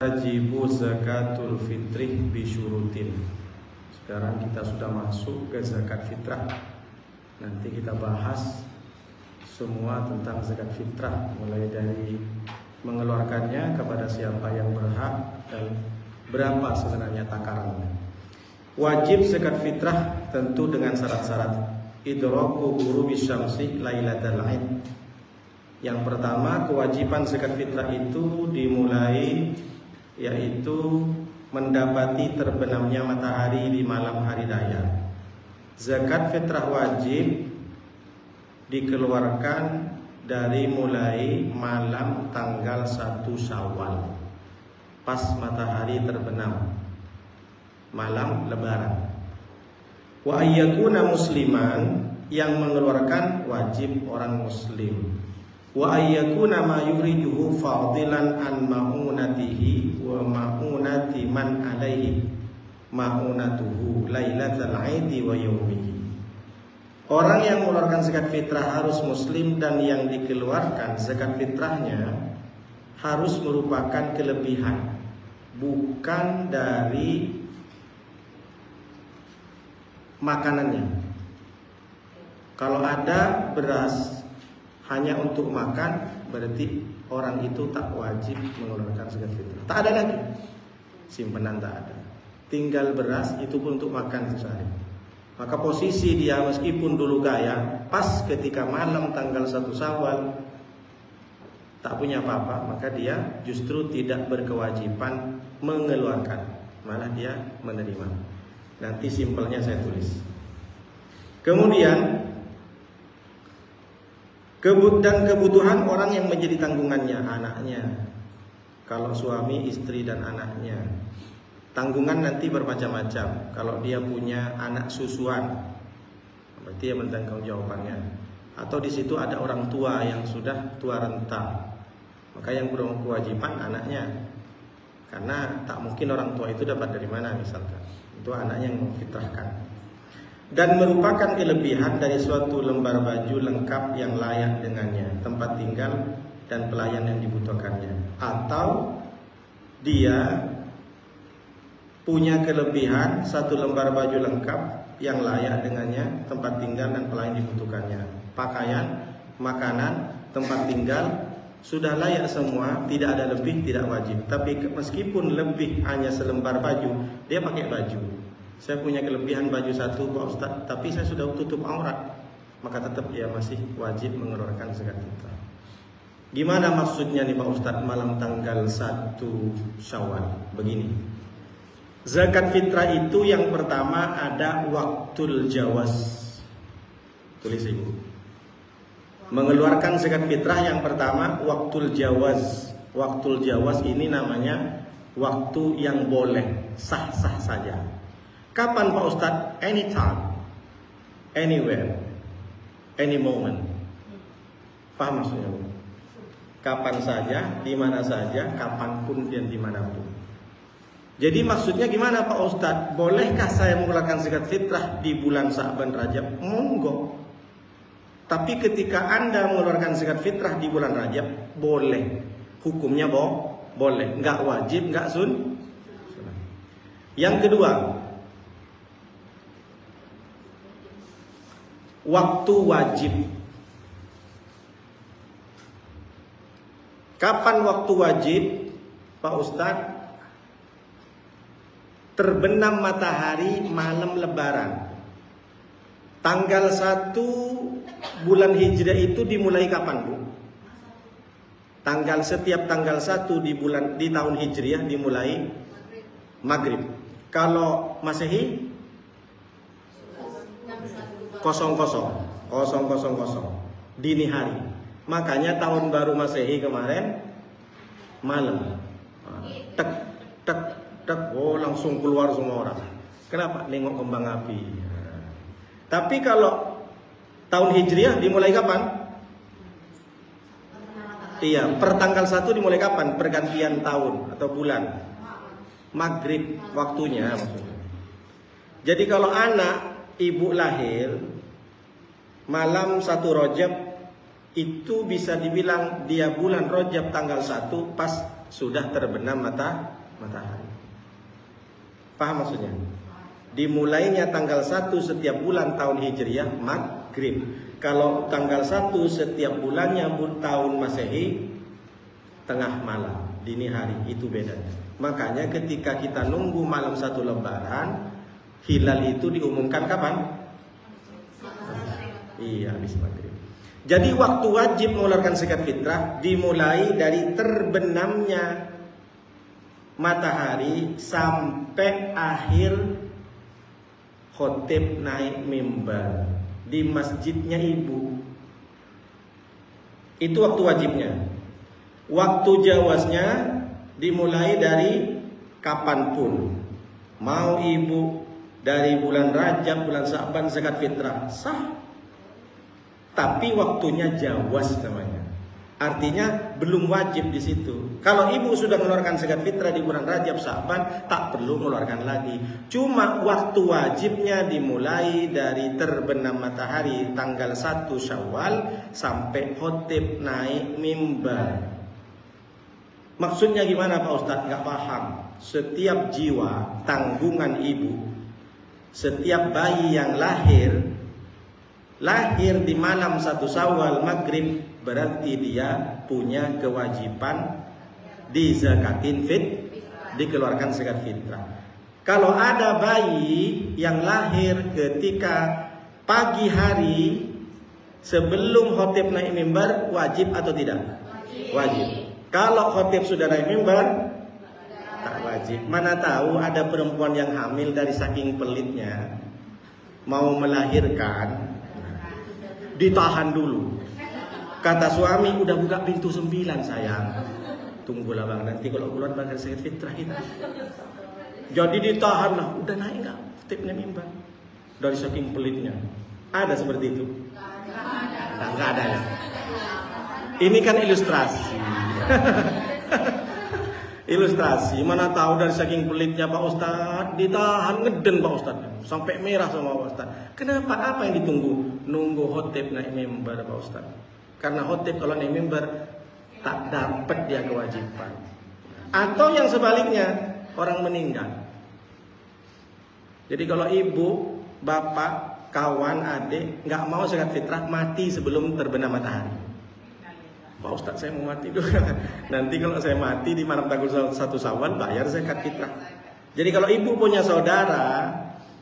Wajibu zakatul fitrih bisyurutin. Sekarang kita sudah masuk ke zakat fitrah. Nanti kita bahas semua tentang zakat fitrah, mulai dari mengeluarkannya, kepada siapa yang berhak, dan berapa sebenarnya takarannya. Wajib zakat fitrah tentu dengan syarat-syarat. Idraku ghurubi syamsi lailatal aid. Yang pertama, kewajiban zakat fitrah itu dimulai yaitu mendapati terbenamnya matahari di malam hari raya. Zakat fitrah wajib dikeluarkan dari mulai malam tanggal 1 Syawal, pas matahari terbenam, malam lebaran. Wa ayyakuna musliman, yang mengeluarkan wajib orang muslim. Wa ayyakuna ma yuriduhu fadilan an ma'unatihi wa ma'unati man alaihi ma'unatuhu lailatal aidi wa yaumihi. Orang yang mengeluarkan zakat fitrah harus muslim, dan yang dikeluarkan zakat fitrahnya harus merupakan kelebihan, bukan dari makanannya. Kalau ada beras hanya untuk makan, berarti orang itu tak wajib mengeluarkan zakat fitrah. Tak ada lagi simpenan, tak ada. Tinggal beras, itu pun untuk makan sehari. Maka posisi dia meskipun dulu kaya, pas ketika malam tanggal 1 Syawal tak punya apa-apa, maka dia justru tidak berkewajiban mengeluarkan, malah dia menerima. Nanti simpelnya saya tulis. Kemudian dan kebutuhan orang yang menjadi tanggungannya, anaknya. Kalau suami, istri, dan anaknya. Tanggungan nanti bermacam-macam. Kalau dia punya anak susuan, berarti dia menanggung jawabannya. Atau di situ ada orang tua yang sudah tua renta, maka yang berkewajiban anaknya. Karena tak mungkin orang tua itu dapat dari mana misalkan. Itu anaknya yang memfitrahkan. Dan merupakan kelebihan dari suatu lembar baju lengkap yang layak dengannya, tempat tinggal dan pelayan yang dibutuhkannya. Atau dia punya kelebihan satu lembar baju lengkap yang layak dengannya, tempat tinggal dan pelayan dibutuhkannya. Pakaian, makanan, tempat tinggal sudah layak semua, tidak ada lebih, tidak wajib. Tapi meskipun lebih hanya selembar baju, dia pakai baju. Saya punya kelebihan baju satu, Pak Ustaz, tapi saya sudah tutup aurat, maka tetap dia masih wajib mengeluarkan zakat fitrah. Gimana maksudnya nih Pak Ustaz, malam tanggal 1 Syawal? Begini, zakat fitrah itu yang pertama ada waktul jawaz. Tulis ibu. Mengeluarkan zakat fitrah yang pertama waktul jawaz. Waktul jawaz ini namanya waktu yang boleh, sah-sah saja. Kapan Pak Ustadz? Anytime, anywhere, any moment. Paham maksudnya? Kapan saja, di mana saja, kapanpun dan dimanapun. Jadi maksudnya gimana Pak Ustadz? Bolehkah saya mengeluarkan zakat fitrah di bulan Sya'ban Rajab? Monggo. Tapi ketika Anda mengeluarkan zakat fitrah di bulan Rajab, boleh. Hukumnya boleh. Nggak wajib, nggak sun. Yang kedua, waktu wajib. Kapan waktu wajib Pak Ustadz? Terbenam matahari malam lebaran. Tanggal 1 bulan Hijriah itu dimulai kapan, Bu? Setiap tanggal 1 di tahun Hijriah dimulai maghrib. Kalau Masehi 0000 dini hari. Makanya tahun baru Masehi kemarin malam. Tek tek tek, oh langsung keluar semua orang. Kenapa? Nengok kembang api. Tapi kalau tahun Hijriah dimulai kapan? Iya, per tanggal 1 dimulai kapan? Pergantian tahun atau bulan. Maghrib waktunya maksudnya. Jadi kalau anak ibu lahir malam 1 Rajab, itu bisa dibilang dia bulan Rajab tanggal 1 pas sudah terbenam matahari. Paham maksudnya? Dimulainya tanggal 1 setiap bulan tahun Hijriah maghrib. Kalau tanggal 1 setiap bulannya tahun Masehi tengah malam, dini hari, itu bedanya. Makanya ketika kita nunggu malam 1 Lebaran, hilal itu diumumkan kapan? Iya, habis maghrib. Jadi waktu wajib mengeluarkan zakat fitrah dimulai dari terbenamnya matahari sampai akhir khotib naik mimbar di masjidnya ibu. Itu waktu wajibnya. Waktu jawaznya dimulai dari kapanpun. Mau ibu dari bulan Rajab, bulan Sa'ban zakat fitrah sah. Tapi waktunya jawaz namanya. Artinya belum wajib di situ. Kalau ibu sudah mengeluarkan zakat fitrah di bulan Rajab, Sa'ban, tak perlu mengeluarkan lagi. Cuma waktu wajibnya dimulai dari terbenam matahari tanggal 1 Syawal sampai khotib naik mimbar. Maksudnya gimana Pak Ustadz? Nggak paham. Setiap jiwa tanggungan ibu, setiap bayi yang lahir di malam 1 Syawal maghrib, berarti dia punya kewajiban dizakatin dikeluarkan zakat fitrah. Kalau ada bayi yang lahir ketika pagi hari sebelum khotib naik mimbar, wajib atau tidak? Wajib. Kalau khotib sudah naik mimbar, tak wajib. Mana tahu ada perempuan yang hamil dari saking pelitnya mau melahirkan, ditahan dulu. Kata suami, udah buka pintu 9 sayang. Tunggulah bang, nanti kalau keluar bakal zakat fitrah itu. Jadi ditahan lah, udah naik nggak khotibnya mimbar dari saking pelitnya. Ada seperti itu? Nggak ada ya. Ini kan ilustrasi. Ilustrasi, mana tahu dari saking pelitnya Pak Ustadz ditahan, ngeden Pak Ustadz sampai merah sama Pak Ustadz. Kenapa? Apa yang ditunggu? Nunggu khotib naik mimbar Pak Ustadz. Karena khotib kalau naik mimbar tak dapat dia kewajiban. Atau yang sebaliknya, orang meninggal. Jadi kalau ibu, bapak, kawan, adik nggak mau zakat fitrah, mati sebelum terbenam matahari. Pak Ustadz saya mau mati dulu. Nanti kalau saya mati di malam tanggal 1 Syawal bayar zakat fitrah. Jadi kalau ibu punya saudara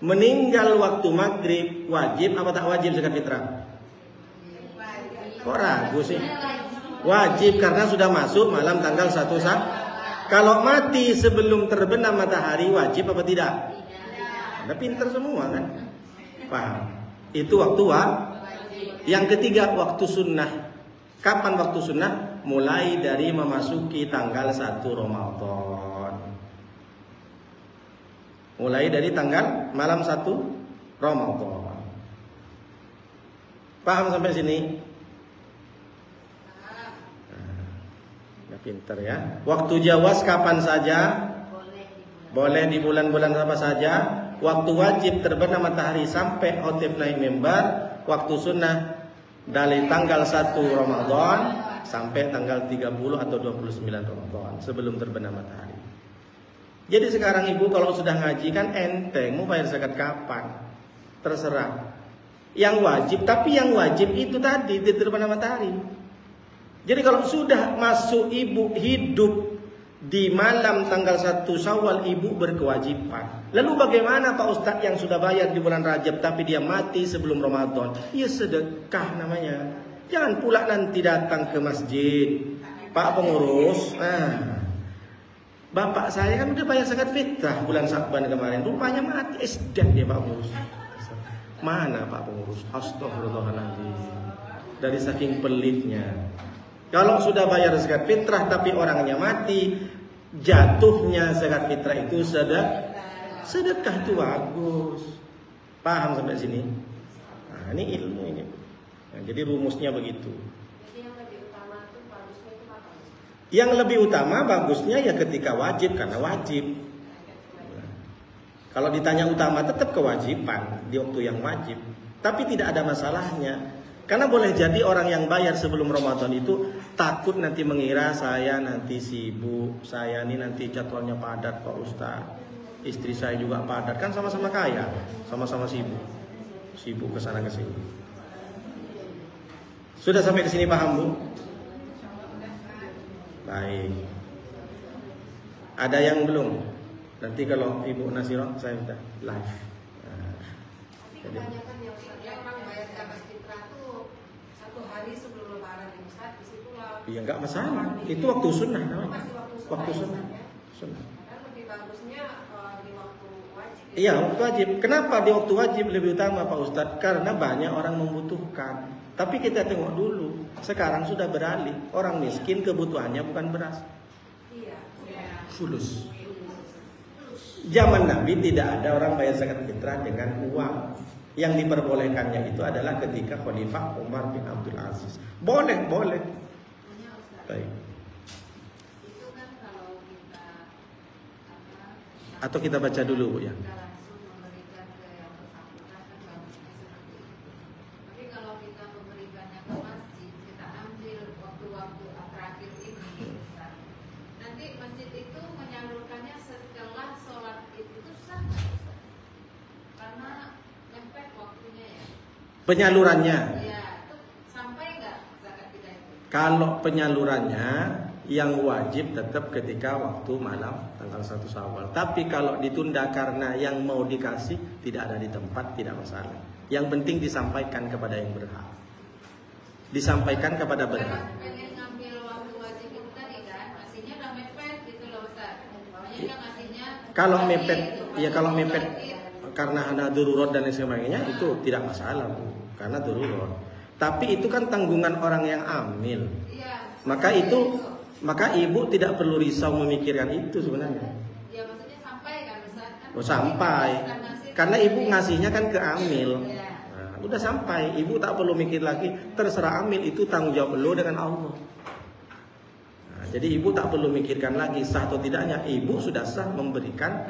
meninggal waktu maghrib, wajib apa tak wajib zakat fitrah? Kok ragu sih? Wajib karena sudah masuk malam tanggal 1 Syawal. Kalau mati sebelum terbenam matahari wajib apa tidak? Anda pinter semua kan? Paham? Itu waktu wajib. Yang ketiga waktu sunnah. Kapan waktu sunnah? Mulai dari memasuki tanggal 1 Ramadan. Mulai dari tanggal malam 1 Ramadan. Paham sampai sini? Nah, pinter ya. Waktu jawaz kapan saja? Boleh di bulan-bulan apa saja. Waktu wajib terbenam matahari sampai khotib naik mimbar. Waktu sunnah dari tanggal 1 Ramadan sampai tanggal 30 atau 29 Ramadan sebelum terbenam matahari. Jadi sekarang ibu kalau sudah ngaji kan enteng, mau bayar zakat kapan? Terserah. Yang wajib, tapi yang wajib itu tadi di terbenam matahari. Jadi kalau sudah masuk ibu hidup di malam tanggal 1 Syawal, ibu berkewajiban. Lalu bagaimana Pak Ustadz yang sudah bayar di bulan Rajab tapi dia mati sebelum Ramadan? Ya sedekah namanya. Jangan pula nanti datang ke masjid, Pak pengurus, bapak saya kan udah bayar zakat fitrah bulan Sa'ban kemarin, rupanya mati, esdak dia Pak pengurus. Mana Pak pengurus? Astagfirullahaladzim. Dari saking pelitnya. Kalau sudah bayar zakat fitrah tapi orangnya mati, jatuhnya zakat fitrah itu sedekah itu bagus. Paham sampai sini? Nah, ini ilmu ini. Nah, jadi rumusnya begitu. Yang lebih utama bagusnya ya ketika wajib, karena wajib. Nah, kalau ditanya utama tetap kewajiban di waktu yang wajib. Tapi tidak ada masalahnya Karena boleh jadi orang yang bayar sebelum Ramadan itu takut nanti mengira saya nanti sibuk, saya ini nanti jadwalnya padat Pak Ustaz, istri saya juga padat, kan sama-sama kaya, sama-sama sibuk ke sana ke sini. Sudah sampai ke sini paham Bu? Baik. Ada yang belum? Nanti kalau Ibu Nasiro saya minta live. Tapi kebanyakan yang orang bayar zakat fitrah tuh 1 hari sebelum lebaran ya Ustaz, disitulah. Iya nggak masalah. Itu waktu sunnah namanya. Masih Waktu ya, sunnah. Ustaz, ya? Sunnah. Kan lebih bagusnya di waktu wajib. Iya waktu wajib. Kenapa di waktu wajib lebih utama Pak Ustadz? Karena banyak orang membutuhkan. Tapi kita tengok dulu. Sekarang sudah beralih. Orang miskin kebutuhannya bukan beras. Iya. Fulus. Zaman Nabi tidak ada orang bayar zakat fitrah dengan uang. Yang diperbolehkannya itu adalah ketika Khalifah Umar bin Abdul Aziz. Boleh. Baik. Itu kan kalau kita Atau kita baca dulu Bu ya. kita langsung memberikan ke yang bersangkutan kan bagusnya seperti itu. Tapi kalau kita memberikannya ke masjid, kita ambil waktu-waktu terakhir ini, Ustaz. Nanti masjid itu menyalurkannya setelah sholat itu sah nggak, Ustaz? Karena mepet waktunya ya. Penyalurannya. Ya, itu sampai nggak zakat kita itu? Kalau penyalurannya yang wajib tetap ketika waktu malam tanggal 1 Syawal. Tapi kalau ditunda karena yang mau dikasih tidak ada di tempat, tidak masalah. Yang penting disampaikan kepada yang berhak. Disampaikan kepada berhak. Karena pengen ngambil waktu wajib itu tadi kan, ngasihnya udah mepet gitu loh Ustaz. Pokoknya kan ngasihnya Kalau pagi mepet, gitu, ya kalau pagi mepet sholat Id. karena ada darurat dan lain sebagainya itu tidak masalah Bu, karena darurat. Tapi itu kan tanggungan orang yang amil. Iya. Maka ibu tidak perlu risau memikirkan itu sebenarnya. Ya maksudnya sampai kan Ustaz kan. Oh sampai, karena ibu ngasihnya kan ke amil. Nah, udah sampai, ibu tak perlu mikir lagi. Terserah amil, itu tanggung jawab lo dengan Allah. Nah, jadi ibu tak perlu mikirkan lagi sah atau tidaknya. Ibu sudah sah memberikan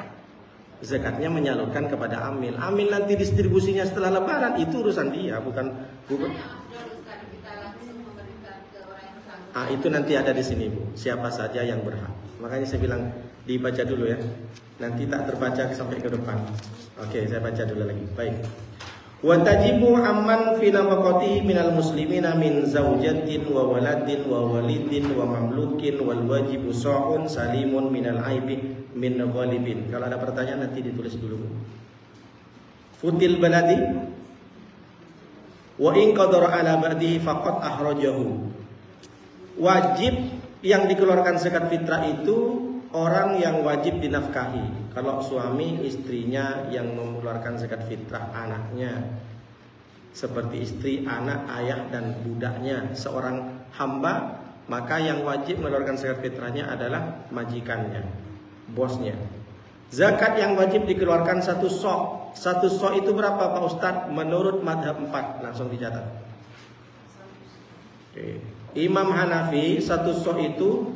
zakatnya, menyalurkan kepada amil. Amil nanti distribusinya setelah lebaran itu urusan dia, bukan. Itu nanti ada di sini Bu, siapa saja yang berhak. Makanya saya bilang dibaca dulu ya. Nanti tak terbaca sampai ke depan. Oke, saya baca dulu lagi. Baik. Wa tajibu amman fi nafaqatihi minal muslimina min zaujatin wa waladin wa walidin wa mamlukin wal wajibu sa'un salimun minal aibi min ghalibin. Kalau ada pertanyaan nanti ditulis dulu. Futil baladi wa in qadara ala ba'dihi faqad ahrajahu. Wajib yang dikeluarkan zakat fitrah itu orang yang wajib dinafkahi. Kalau suami istrinya yang mengeluarkan zakat fitrah anaknya, seperti istri, anak, ayah dan budaknya seorang hamba, maka yang wajib mengeluarkan zakat fitrahnya adalah majikannya, bosnya. Zakat yang wajib dikeluarkan satu sok. Satu sok itu berapa Pak Ustadz? Menurut madhab 4, langsung dicatat. Oke. Imam Hanafi satu sok itu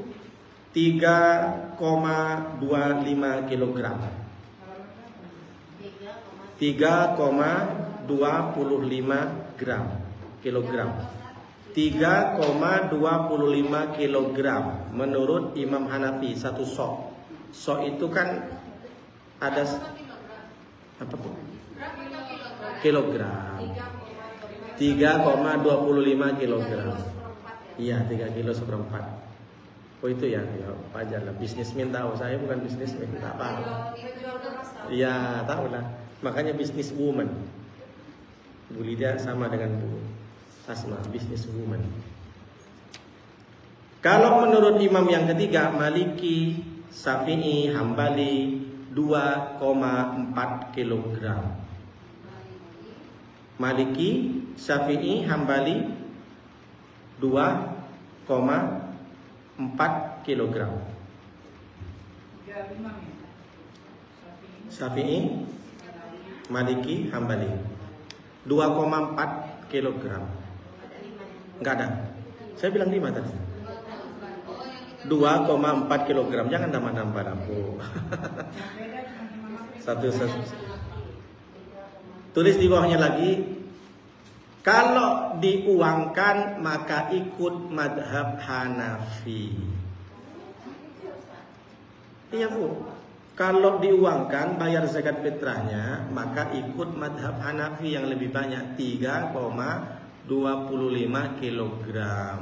3,25 kg. 3,25 gram kilogram. 3,25 kilogram menurut Imam Hanafi satu sok. Sok itu kan ada apa pun? Kilogram. 3,25 kilogram. Iya, 3 kilo seperempat. Oh itu ya, ya wajar lah. Bisnismen tahu, saya bukan bisnismen, tak paham. Iya, tahu lah. Makanya bisnis woman. Bu Lidia sama dengan Bu Asma, bisnis woman. Kalau menurut imam yang ketiga, Maliki, Syafi'i, Hambali 2,4 kilogram. Maliki, Syafi'i, Hambali 2,4 kilogram. Syafi'i, Maliki, Hambali 2,4 kilogram. Enggak ada. Saya bilang 5 tadi. 2,4 kilogram. Jangan nambah-nambah lampu. satu. Tulis di bawahnya lagi Kalau diuangkan maka ikut madhab Hanafi. Iya Bu. Kalau diuangkan bayar zakat fitrahnya maka ikut madhab Hanafi yang lebih banyak 3,25 kilogram.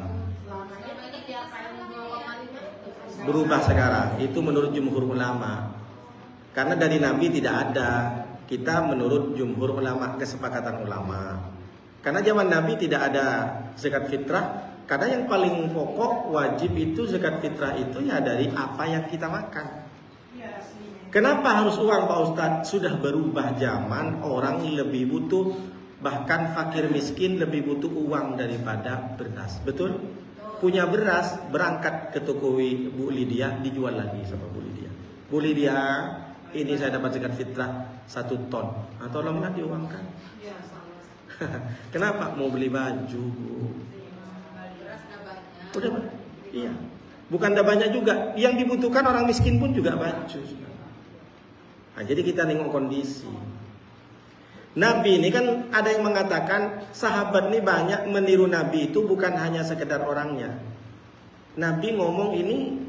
Berubah sekarang. Itu menurut jumhur ulama. Karena dari Nabi tidak ada. Kita menurut jumhur ulama, kesepakatan ulama. Karena zaman Nabi tidak ada zakat fitrah. Karena yang paling pokok wajib itu zakat fitrah itu ya dari apa yang kita makan. Kenapa harus uang Pak Ustadz? Sudah berubah zaman, orang lebih butuh, bahkan fakir miskin lebih butuh uang daripada beras. Betul? Punya beras, berangkat ke toko Bu Lydia, dijual lagi sama Bu Lydia. Bu Lydia, ini saya dapat zakat fitrah 1 ton. Tolonglah diuangkan. Kenapa? Mau beli baju. Udah, iya. Bukan ada banyak juga. Yang dibutuhkan orang miskin pun juga baju. Nah, jadi kita tengok kondisi. Nabi ini kan ada yang mengatakan sahabat ini banyak meniru Nabi itu bukan hanya sekedar orangnya. Nabi ngomong ini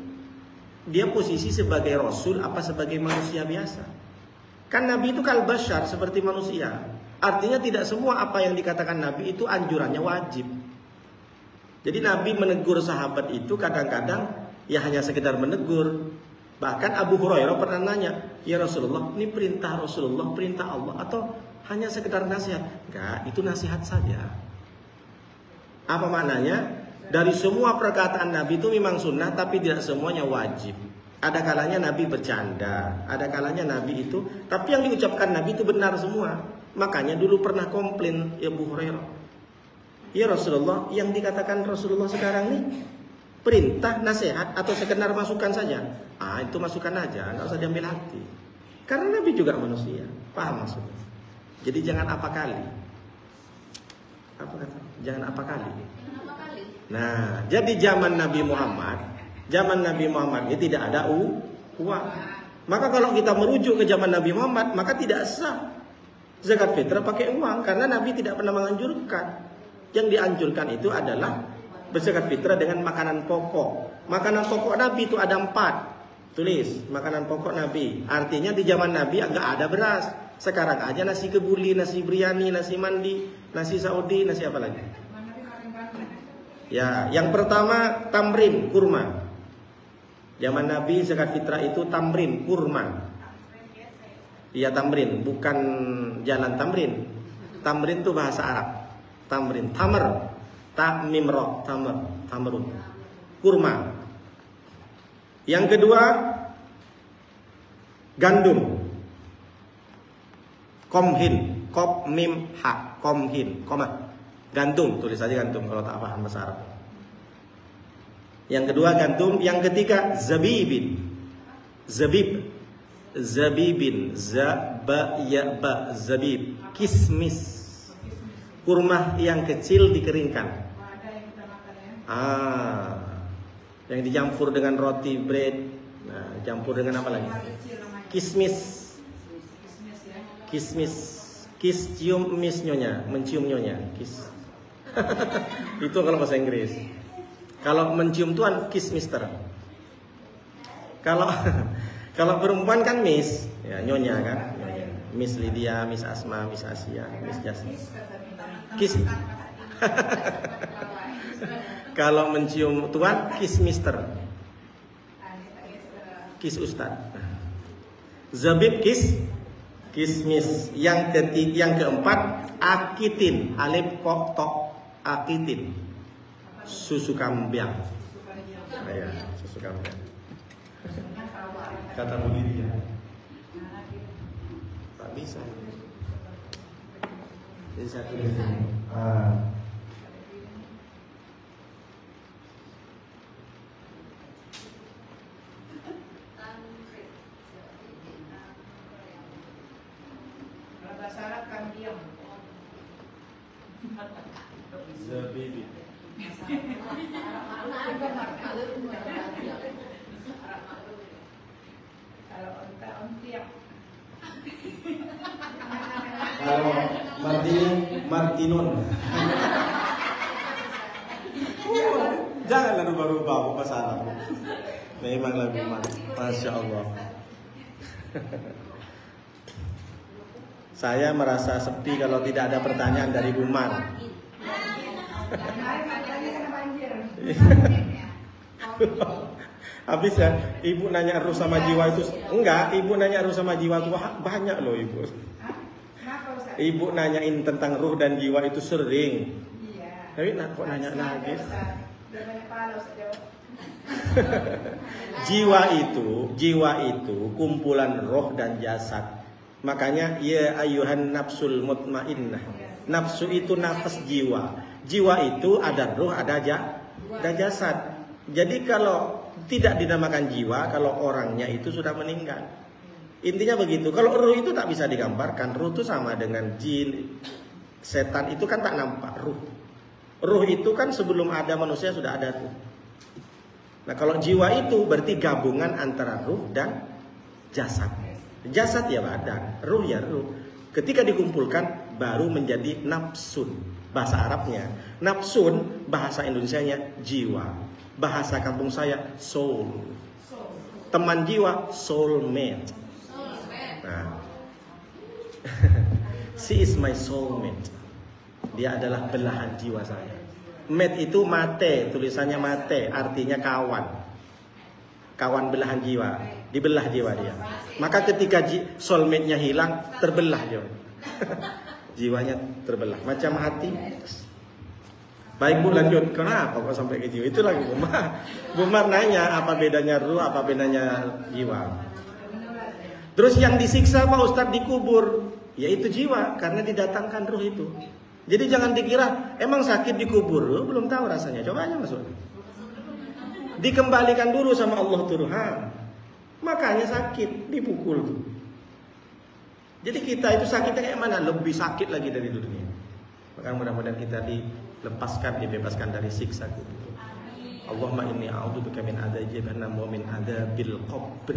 dia posisi sebagai Rasul apa sebagai manusia biasa. Kan Nabi itu kal bashar seperti manusia. Artinya tidak semua apa yang dikatakan Nabi itu anjurannya wajib. Jadi Nabi menegur sahabat itu kadang-kadang ya hanya sekedar menegur. Bahkan Abu Hurairah pernah nanya, ya Rasulullah, ini perintah Rasulullah, perintah Allah atau hanya sekedar nasihat? Enggak, itu nasihat saja. Apa maknanya? Dari semua perkataan Nabi itu memang sunnah, tapi tidak semuanya wajib. Ada kalanya Nabi bercanda, ada kalanya Nabi itu, tapi yang diucapkan Nabi itu benar semua. Makanya dulu pernah komplain ya Abu Hurairah, ya Rasulullah, yang dikatakan Rasulullah sekarang ini perintah, nasihat atau sekedar masukan saja? Itu masukan aja, nggak usah diambil hati. Karena Nabi juga manusia, paham maksudnya? Jadi jangan apa kali. Apa kata? Jangan apa kali. Nah, jadi zaman Nabi Muhammad ini tidak ada uang. Maka kalau kita merujuk ke zaman Nabi Muhammad, maka tidak sah zakat fitrah pakai uang, karena Nabi tidak pernah menganjurkan. Yang dianjurkan itu adalah berzakat fitrah dengan makanan pokok. Makanan pokok Nabi itu ada 4. Tulis, makanan pokok Nabi. Artinya di zaman Nabi enggak ada beras. Sekarang aja nasi kebuli, nasi biryani, nasi mandi, nasi Saudi, nasi apa lagi? Ya, yang pertama tamrin, kurma. Zaman Nabi zakat fitrah itu tamrin, kurma. Iya tamrin, bukan jalan tamrin. Tamrin itu bahasa Arab. Tamrin, tamar, tamim ro, tamar, tamrun. Kurma. Yang kedua gandum. Komhin, kop mim ha, komhin, koma. Gandum, tulis saja gandum kalau tak paham bahasa Arab. Yang kedua gandum, yang ketiga zabibin. Zabib. Zabibin, ba ya ba, zabib, kismis, kurma yang kecil dikeringkan. Yang dicampur dengan roti bread. Nah, campur dengan apa lagi? Kismis, kismis, kis cium mis nyonya, mencium nyonya, kis. Itu kalau bahasa Inggris. Kalau mencium tuan kiss mister. Kalau perempuan kan Miss, ya nyonya kan, nyonya. Miss Lydia, Miss Asma, Miss Asia, Miss Jasmine. Kiss. Kalau mencium tuan, kiss Mister. Kiss Ustad. Zabib kiss, kiss Miss. Yang keempat, akitin, alif kok tok, akitin. Susu kambing. Ya, susu kambing. Kata Bu Lydia, tak bisa. Jadi saya tulis ini. Kalau bahasa Arab kan diam. Zabibi. Kalau onta ontiak. Kalau Martinun. Janganlah rubah-rubah apa salah. Memang lagu Masya Allah. Saya merasa sepi kalau tidak ada pertanyaan dari Bu Mar. Habis ya, ibu nanya ruh sama jiwa itu enggak, ibu nanya ruh sama jiwa itu banyak loh ibu. Ibu nanyain tentang ruh dan jiwa itu sering. Tapi kok nanya lagi? Jiwa itu kumpulan roh dan jasad. Makanya ya ayuhan nafsul mutmainnah. Nafsu itu nafas jiwa. Jiwa itu ada roh, ada jasad. Jadi kalau tidak dinamakan jiwa, kalau orangnya itu sudah meninggal. Intinya begitu. Kalau ruh itu tak bisa digambarkan. Ruh itu sama dengan jin, setan itu kan tak nampak ruh. Ruh itu kan sebelum ada manusia sudah ada tuh. Nah kalau jiwa itu berarti gabungan antara ruh dan jasad. Jasad ya badan, ruh ya ruh. Ketika dikumpulkan baru menjadi nafsun. Bahasa Arabnya nafsun, bahasa Indonesianya jiwa. Bahasa kampung saya soul. Teman jiwa soulmate. Nah. She is my soulmate. Dia adalah belahan jiwa saya. Mate itu mate, tulisannya mate, artinya kawan. Kawan belahan jiwa, dibelah jiwa dia. Maka ketika soulmate-nya hilang, terbelah jiwa. Jiwanya terbelah, macam hati. Baik Bu, lanjut. Kenapa kok sampai ke jiwa? Itu lagi Bu Mar nanya apa bedanya ruh, apa bedanya jiwa. Terus yang disiksa Pak Ustadz dikubur, yaitu jiwa, karena didatangkan ruh itu. Jadi jangan dikira emang sakit dikubur, lu belum tahu rasanya. Coba aja masuk. Dikembalikan dulu sama Allah Tuhan. Makanya sakit, dipukul tuh. Jadi kita itu sakitnya kayak mana? Lebih sakit lagi dari dunia. Maka mudah-mudahan kita dilepaskan, dibebaskan dari siksa kubur. Allahumma inni a'udzubika min adzabi jahannam wa min adzabil qabr.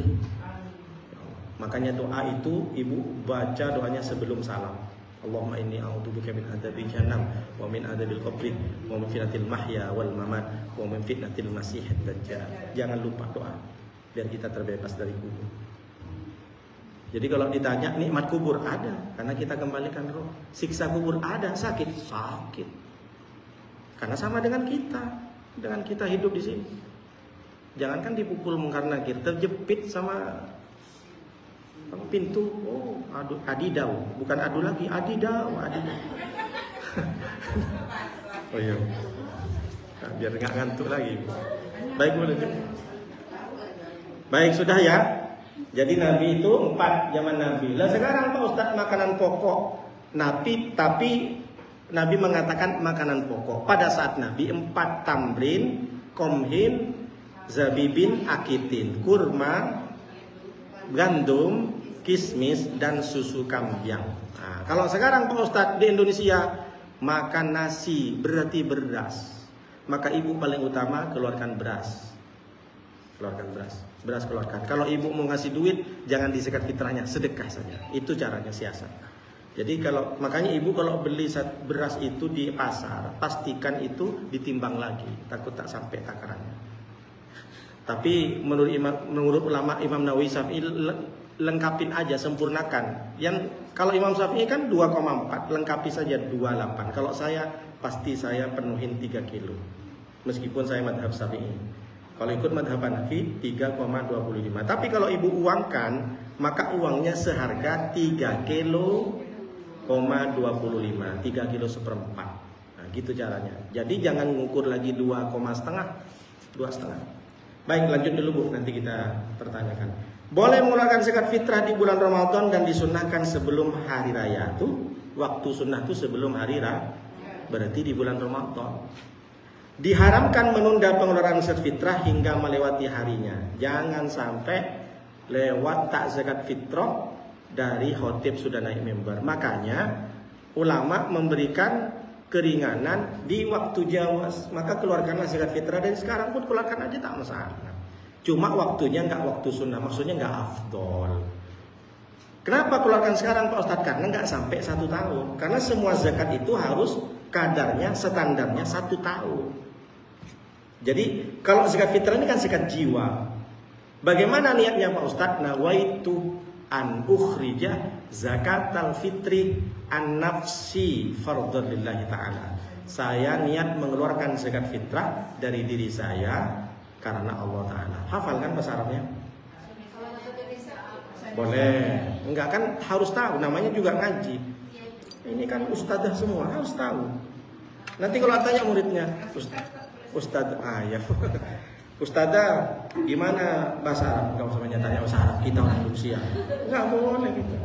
Makanya doa itu ibu baca doanya sebelum salam. Allahumma inni a'udzubika min adzabi jahannam wa min adzabil qabr wa min fitnatil mahya wal mamat wa min fitnatil masiihid dajjal. Jangan lupa doa biar kita terbebas dari kubur. Jadi kalau ditanya nikmat kubur ada, karena kita kembalikan roh. Siksa kubur ada, sakit. Karena sama dengan kita hidup di sini. Jangankan dipukul mungkar nakir, terjepit sama pintu. Oh, adidau, bukan adu lagi, adidau. Oh iya. Nah, biar nggak ngantuk lagi. Baik, boleh. Baik, sudah ya. Jadi Nabi itu 4 zaman Nabi. Lah sekarang Pak Ustadz makanan pokok Nabi, tapi Nabi mengatakan makanan pokok. Pada saat Nabi 4 tamrin, komhin, zabibin, akitin, kurma, gandum, kismis, dan susu kambing. Nah, kalau sekarang Pak Ustadz di Indonesia makan nasi berarti beras. Maka ibu paling utama keluarkan beras. Beras keluarkan. Kalau ibu mau ngasih duit, jangan disekat fitrahnya, sedekah saja. Itu caranya siasat. Jadi makanya ibu kalau beli beras itu di pasar, pastikan itu ditimbang lagi, takut tak sampai takarannya. Tapi menurut ulama Imam Nawawi Syafi'i lengkapin aja, sempurnakan. Yang kalau Imam Syafi'i kan 2,4, lengkapi saja 2,8. Kalau saya pasti saya penuhin 3 kilo. Meskipun saya madhab Syafi'i. Kalau ikut madhab Hanafi 3,25. Tapi kalau ibu uangkan, maka uangnya seharga 3 kilo 0,25, 3 kilo seperempat. Nah, gitu caranya. Jadi jangan ngukur lagi 2,5. Baik, lanjut dulu Bu, nanti kita pertanyakan. Boleh mengeluarkan zakat fitrah di bulan Ramadan dan disunnahkan sebelum hari raya. Tuh, waktu sunnah itu sebelum hari raya. Berarti di bulan Ramadan. Diharamkan menunda pengeluaran zakat fitrah hingga melewati harinya. Jangan sampai lewat tak zakat fitrah dari khotib sudah naik mimbar. Makanya ulama memberikan keringanan di waktu Jawa. Maka keluarkanlah zakat fitrah dari sekarang pun keluarkan aja, tak masalah. Cuma waktunya nggak waktu sunnah, maksudnya nggak afdol. Kenapa keluarkan sekarang Pak Ustadz? Karena nggak sampai 1 tahun. Karena semua zakat itu harus kadarnya, standarnya 1 tahun. Jadi kalau zakat fitrah ini kan zakat jiwa. Bagaimana niatnya Pak Ustadz? Nawaitu an ukhrija zakatal fitri an nafsi fardhan lillahi ta'ala. Saya niat mengeluarkan zakat fitrah dari diri saya karena Allah Ta'ala. Hafal kan bahasa Arabnya? Boleh. Enggak kan harus tahu, namanya juga ngaji. Ini kan ustadzah semua, harus tahu. Nanti kalau tanya muridnya, Ustadz, ya. Ustadzah, gimana bahasa Arab? Enggak usah banyak tanya bahasa Arab, kita orang Indonesia. Enggak boleh gitu.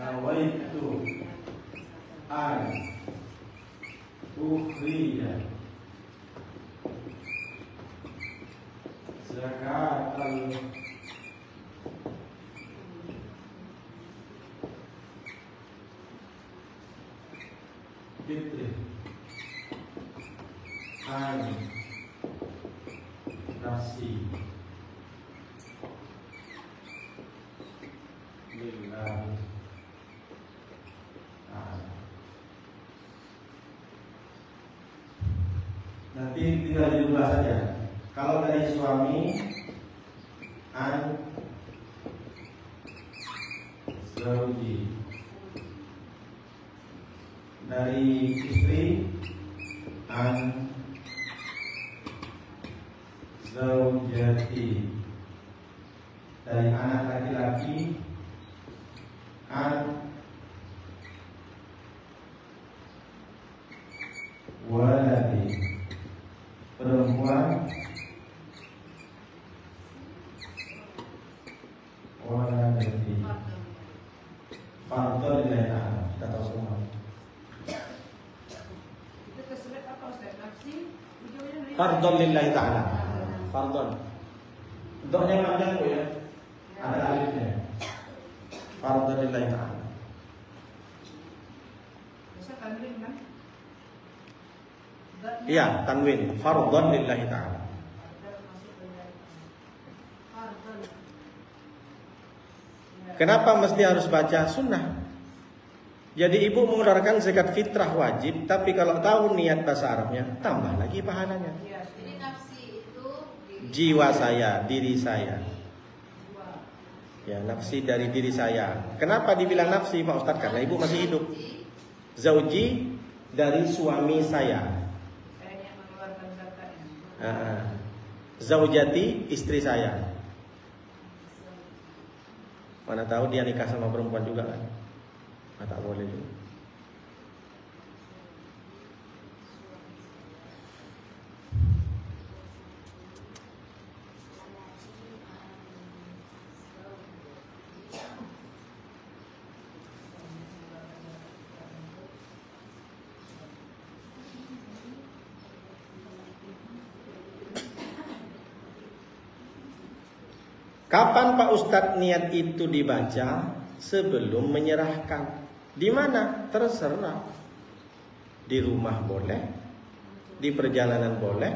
Nawaitu an ukhrija zakatal fitri an nafsi lillahi. Nanti tinggal diubah saja. Kalau dari suami an zauji, dari istri an zaujati, dari anak laki-laki an waladi, perempuan waladati, fardhan lillahi ta'ala. Kita tahu semua. Itu kesulit apa Ustaz? Nafsi ujungnya Fardhan lillahi ta'ala. Fardhan. Doknya panjang Bu ya. Ada alifnya. Fardhan lillahi ta'ala. bisa tanwin kan? Iya, tanwin. Fardhan lillahi ta'ala. Kenapa mesti harus baca sunnah? Jadi ibu mengeluarkan zakat fitrah wajib, tapi kalau tahu niat bahasa Arabnya, tambah lagi pahalanya. Jadi nafsi itu Jiwa saya, diri saya. Ya, nafsi dari diri saya. Kenapa dibilang nafsi Pak Ustadz? Karena ibu masih hidup. Zauji dari suami saya. Saya yang mengeluarkan zakatnya. Zaujati istri saya. Mana tahu dia nikah sama perempuan juga kan? Tak boleh juga. Kapan Pak Ustadz niat itu dibaca? Sebelum menyerahkan. Di mana? Terserah. Di rumah boleh, di perjalanan boleh,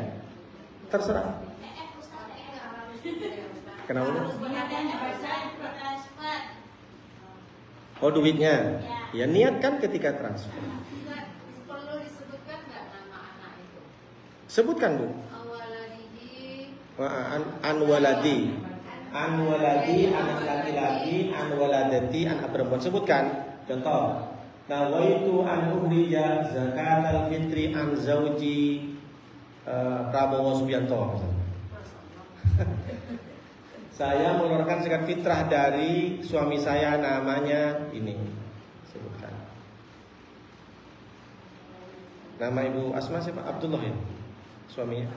terserah. Kenapa? Oh duitnya? Ya niatkan ketika transfer. perlu disebutkan nggak nama anak itu? Sebutkan Bu. Awaladihi. Anwaladi, anak laki-laki, anwaladati, anak perempuan. Sebutkan. Contoh. Nawaitu an ukhrija zakatal fitri an zauji Prabowo Subianto. Saya mengeluarkan zakat fitrah dari suami saya, namanya ini. Sebutkan. Nama Ibu Asma siapa? Abdullah ya? Suaminya?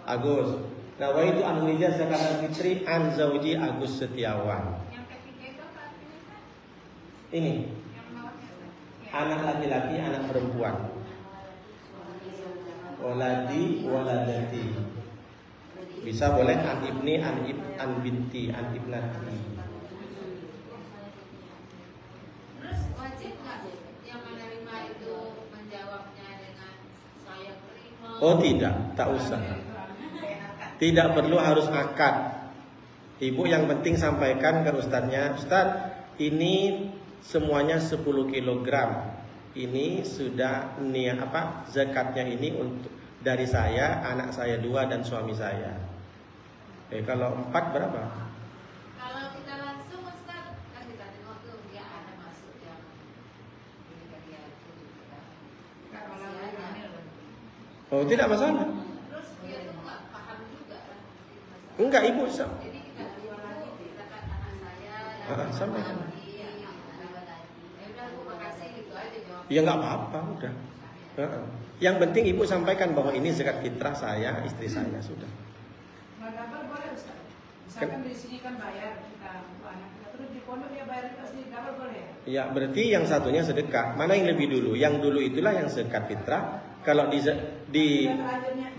Agus. Nawaitu an ukhrija zakatal fitri an zauji Agus Setiawan. Yang ketiga itu apa artinya? Ini Yang bawahnya apa? anak laki-laki, anak perempuan. Waladi, waladati. Bisa boleh an ibni, an binti, an ibnati. Terus wajib nggak yang menerima itu menjawabnya dengan saya terima? Oh tidak, tak usah. Tidak perlu harus akad. Ibu yang penting sampaikan ke ustadznya, Ustadz ini semuanya 10 kilogram. Ini sudah zakatnya ini untuk dari saya, anak saya 2 dan suami saya. Kalau 4 berapa? Kalau kita langsung Ustaz, kan kita tengok tuh dia ada masuk yang dia itu juga. Oh tidak masalah. Terus dia tuh nggak paham juga kan? Enggak ibu. Jadi kita jual lagi zakat anak saya. Sampaikan. Udah aku makasih gitu aja jawab. Ya nggak apa-apa udah. Yang penting ibu sampaikan bahwa ini zakat fitrah saya, istri saya sudah. Double boleh Ustaz. Misalkan di sini kan bayar kita anak kita, terus di pondok dia bayar kita sendiri, double boleh ya? Ya berarti yang satunya sedekah. Mana yang lebih dulu? Yang dulu itulah yang zakat fitrah. Kalau di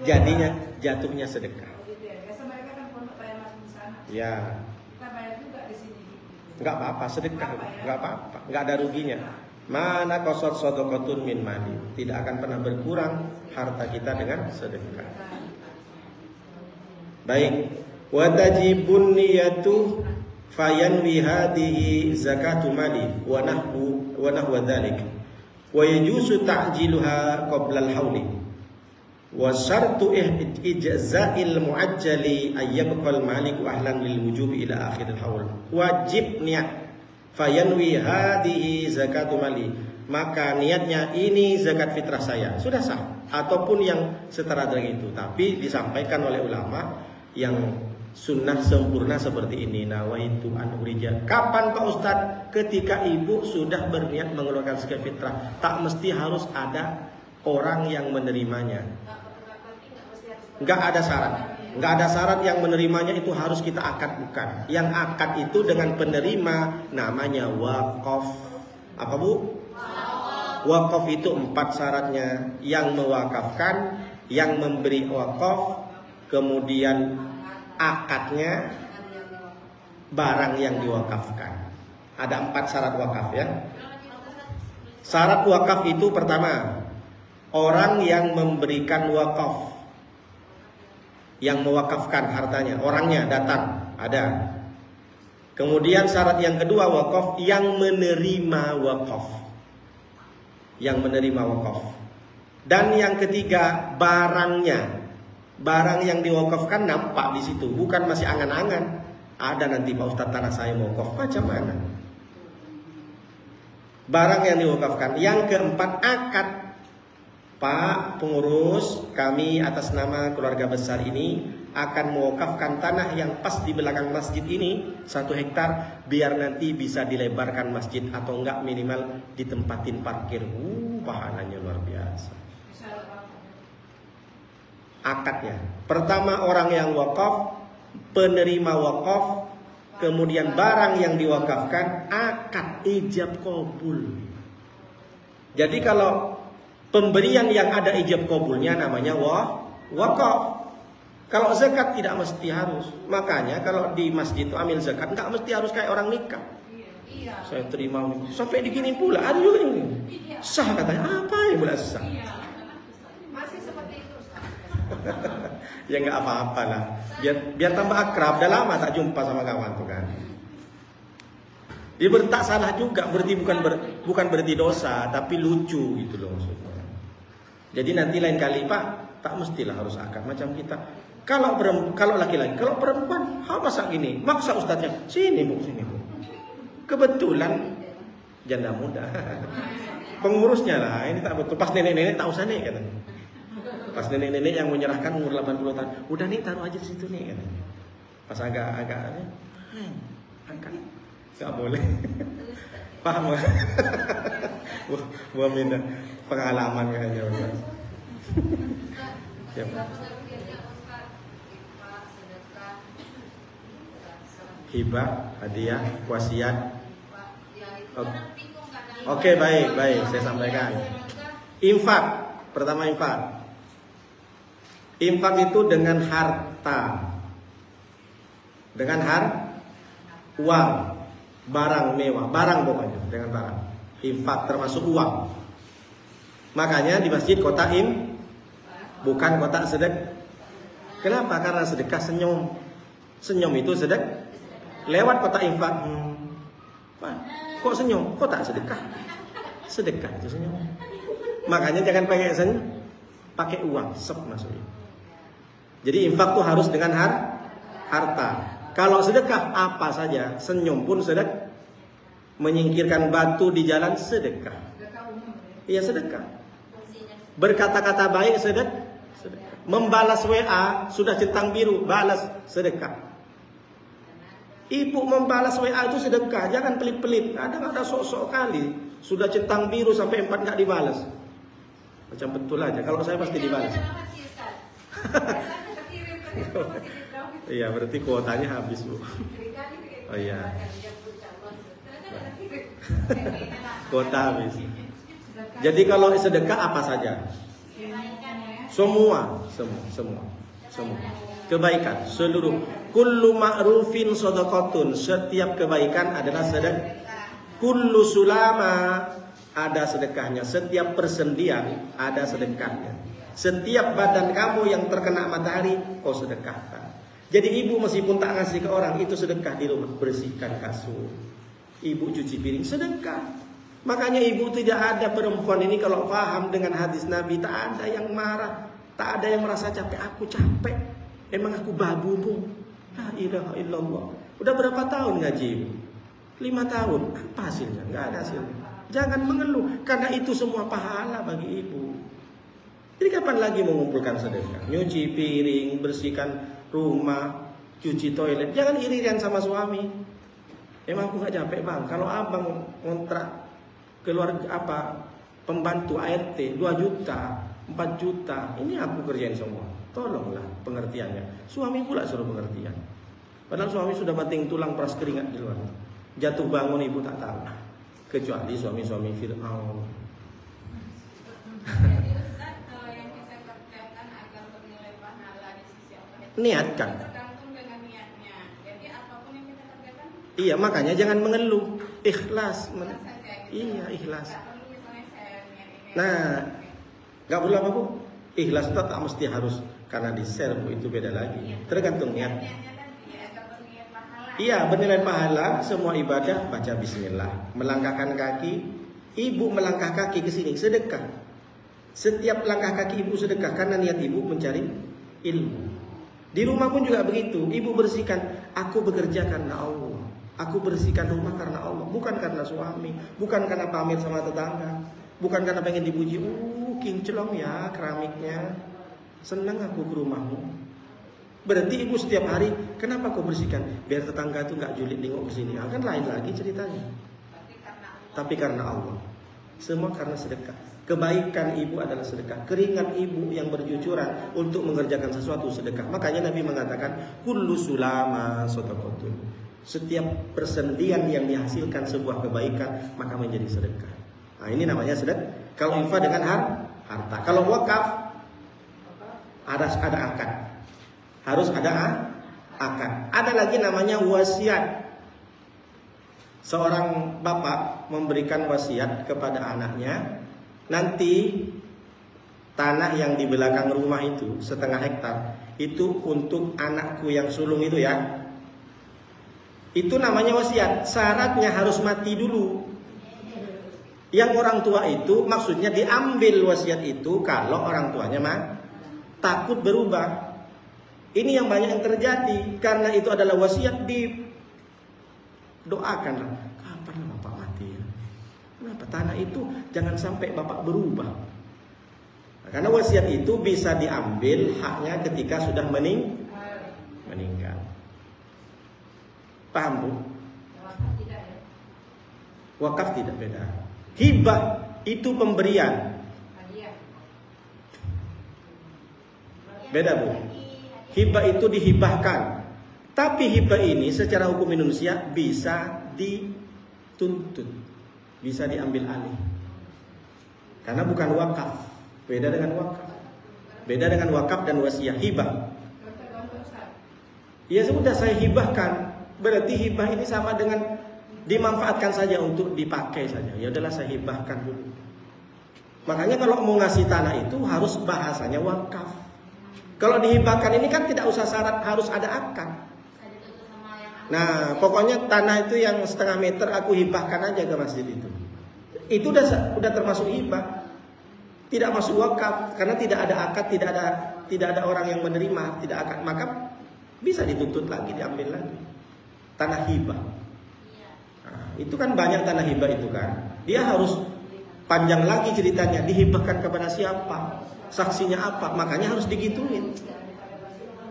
jadinya jatuhnya sedekah. Oh, gitu ya. Biasa mereka kan pondok bayar langsung di sana. Ya. Kita bayar juga di sini. Gitu. Nggak apa-apa sedekah. Nggak apa-apa. Nggak ada ruginya. Mana qasat shadaqatun min mali. Tidak akan pernah berkurang harta kita dengan sedekah. Baik. Wa tajibun niyatu fayanwi hadhihi zakatu mali wa nahwa dzalik. Wa yajuzu ta'jiluha qabla al-hauli. Wa syartu ijza'il mu'ajjali ayyabqa al-maliku ahlan lil wujubi ila akhir al-haul. Wajib niat fayanwi hadhihi zakatu mali. Maka niatnya ini zakat fitrah saya. Sudah sah ataupun yang setara dengan itu. Tapi disampaikan oleh ulama yang sunnah sempurna seperti ini. Nawaitu an urija. Kapan Pak Ustadz? Ketika ibu sudah berniat mengeluarkan zakat fitrah, tak mesti harus ada orang yang menerimanya. Enggak ada syarat. Enggak ada syarat yang menerimanya itu harus kita akad, bukan. Yang akad itu dengan penerima namanya wakaf. Apa Bu? Wakaf itu 4 syaratnya. Yang mewakafkan, yang memberi wakaf, kemudian akadnya, barang yang diwakafkan. Ada 4 syarat wakaf ya. Syarat wakaf itu pertama, orang yang memberikan wakaf, yang mewakafkan hartanya, orangnya datang, ada. Kemudian syarat yang kedua wakaf, yang menerima wakaf, yang menerima wakaf. Dan yang ketiga barangnya. Barang yang diwakafkan nampak di situ, bukan masih angan-angan. Ada nanti Pak Ustadz tanah saya mau wakaf, macam mana? Barang yang diwakafkan. Yang keempat akad. Pak pengurus, kami atas nama keluarga besar ini akan mewakafkan tanah yang pas di belakang masjid ini 1 hektar, biar nanti bisa dilebarkan masjid atau enggak minimal ditempatin parkir. Pahalanya luar biasa. Akadnya. Pertama orang yang wakaf, penerima wakaf, kemudian barang yang diwakafkan, akad ijab kabul. Jadi kalau pemberian yang ada ijab kabulnya namanya wakaf. Kalau zakat tidak mesti harus. Makanya kalau di masjid itu ambil zakat nggak mesti harus kayak orang nikah. Iya. Saya terima sampai digini pula ada juga ini. Sah katanya. Apa yang boleh sah? Masih seperti itu Ustaz. Ya nggak apa-apa lah. Biar tambah akrab. Udah lama tak jumpa sama kawan tuh kan. Dia tak salah juga. Berarti bukan berarti dosa, tapi lucu gitu loh maksudnya. Jadi nanti lain kali Pak, tak mestilah harus akad macam kita. Kalau laki-laki, kalau perempuan, masa gini? Maksa ustadznya, sini Bu. Kebetulan janda muda. Pengurusnya lah, ini tak betul. Pas nenek-nenek tak usah nih katanya. Pas nenek-nenek yang menyerahkan umur 80 tahun, udah nih taruh aja di situ nih katanya. Pas agak angkat, nggak boleh. Paham nggak? Gua minta pengalaman kayaknya. Siapa? Hibah, hadiah, wasiat. Oke, baik, saya sampaikan. Infak, pertama infak. Infak itu dengan harta. Dengan uang, barang mewah, barang pokoknya, dengan barang. Infak termasuk uang. Makanya di masjid kota bukan kotak sedekah. Kenapa? Karena sedekah senyum. Senyum itu sedekah. Lewat kotak infak. Kok senyum? Kotak sedekah. Sedekah itu senyum. Makanya jangan pakai senyum, pakai uang, sep maksudnya. Jadi infak tuh harus dengan harta. Kalau sedekah apa saja, senyum pun sedekah. Menyingkirkan batu di jalan sedekah. Iya sedekah. Berkata-kata baik sedekah. Membalas WA sudah centang biru, balas sedekah. Ibu membalas WA itu sedekah, jangan pelit-pelit. Ada sok-sok kali sudah centang biru sampai 4 nggak dibalas. Macam betul aja. Kalau saya pasti dibalas. Iya, berarti kuotanya habis, Bu. Oh iya. Kuota habis. Jadi kalau sedekah apa saja? Semua. Kebaikan, seluruh. Kullu ma'rufin shadaqatun. Setiap kebaikan adalah sedekah. Kullu sulama ada sedekahnya. Setiap persendian ada sedekahnya. Setiap badan kamu yang terkena matahari, kau sedekahkan. Jadi ibu meskipun tak ngasih ke orang, itu sedekah di rumah. Bersihkan kasur, ibu cuci piring, sedekah. Makanya ibu tidak ada perempuan ini kalau paham dengan hadis Nabi, tak ada yang marah, tak ada yang merasa capek. Aku capek, emang aku babu, Bu. La ilaha illallah. Udah berapa tahun ngaji ibu? 5 tahun. Apa hasilnya? Nggak ada hasilnya. Jangan mengeluh, karena itu semua pahala bagi ibu. Jadi kapan lagi mengumpulkan sedekah? Nyuci piring, bersihkan rumah, cuci toilet. Jangan iri-irian sama suami. Emang aku nggak capek, Bang? Kalau abang kontrak keluarga pembantu ART 2 juta, 4 juta, ini aku kerjain semua. Tolonglah pengertiannya. Suami pula suruh pengertian. Padahal suami sudah banting tulang peras keringat di luar. Jatuh bangun ibu tak tahu. Kecuali suami-suami Fir'aun. Jadi Ustaz, kalau yang kita kerjakan agar bernilai pahala di sisi Allah, Niatkan. tergantung dengan niatnya. Jadi apapun yang kita kerjakan, Iya, makanya jangan mengeluh. Ikhlas. saja gitu. Iya, ikhlas. Nggak perlu misalnya saya niat ini. Nah, nggak perlu apa, Bu? Ikhlas itu tak mesti harus karena di-share, Bu, itu beda lagi. Tergantung niat. Niatnya tadi agar bernilai pahala. Iya, bernilai pahala. Semua ibadah baca bismillah. Melangkahkan kaki, ibu melangkah kaki ke sini, sedekah. Setiap langkah kaki ibu sedekah karena niat ibu mencari ilmu. Di rumah pun juga begitu. Ibu bersihkan, aku bekerja karena Allah. Aku bersihkan rumah karena Allah, bukan karena suami, bukan karena pamer sama tetangga, bukan karena pengen dipuji. Kinclong ya keramiknya, senang aku ke rumahmu. Berarti ibu setiap hari, kenapa kau bersihkan? Biar tetangga itu nggak julid nengok ke sini. Kan lain lagi ceritanya. Tapi karena Allah, semua karena sedekah. Kebaikan ibu adalah sedekah. Keringat ibu yang berjujuran untuk mengerjakan sesuatu sedekah. Makanya Nabi mengatakan, kullu sulama shadaqatun. Setiap persendian yang dihasilkan sebuah kebaikan maka menjadi sedekah. Nah, ini namanya sedekah. Kalau infak dengan harta. Kalau wakaf ada akad. Harus ada akad. Ada lagi namanya wasiat. Seorang bapak memberikan wasiat kepada anaknya, nanti tanah yang di belakang rumah itu 1/2 hektar itu untuk anakku yang sulung itu ya. Itu namanya wasiat. Syaratnya harus mati dulu. Yang orang tua itu maksudnya diambil wasiat itu kalau orang tuanya takut berubah. Ini yang banyak yang terjadi. Karena itu adalah wasiat, didoakanlah. Kapan bapak mati ya? Kenapa tanah itu jangan sampai bapak berubah? Nah, karena wasiat itu bisa diambil haknya ketika sudah meninggal. Paham, Bu? Wakaf tidak beda. Hibah itu pemberian. Beda, Bu. Hibah itu dihibahkan. Tapi hibah ini secara hukum Indonesia bisa dituntut, bisa diambil alih. Karena bukan wakaf. Beda dengan wakaf. Beda dengan wakaf dan wasiat. Hibah. Ya sudah saya hibahkan. Berarti hibah ini sama dengan dimanfaatkan saja untuk dipakai saja. Ya udahlah saya hibahkan dulu. Makanya kalau mau ngasih tanah itu harus bahasanya wakaf. Kalau dihibahkan ini kan tidak usah syarat harus ada akad. Nah, pokoknya tanah itu yang 0,5 meter aku hibahkan aja ke masjid itu. Itu udah termasuk hibah. Tidak masuk wakaf karena tidak ada akad, tidak ada orang yang menerima, tidak akad, maka bisa dituntut lagi, diambil lagi. Tanah hibah. Nah, itu kan banyak tanah hibah itu kan. Dia harus panjang lagi ceritanya, dihibahkan kepada siapa, saksinya apa, makanya harus digituin.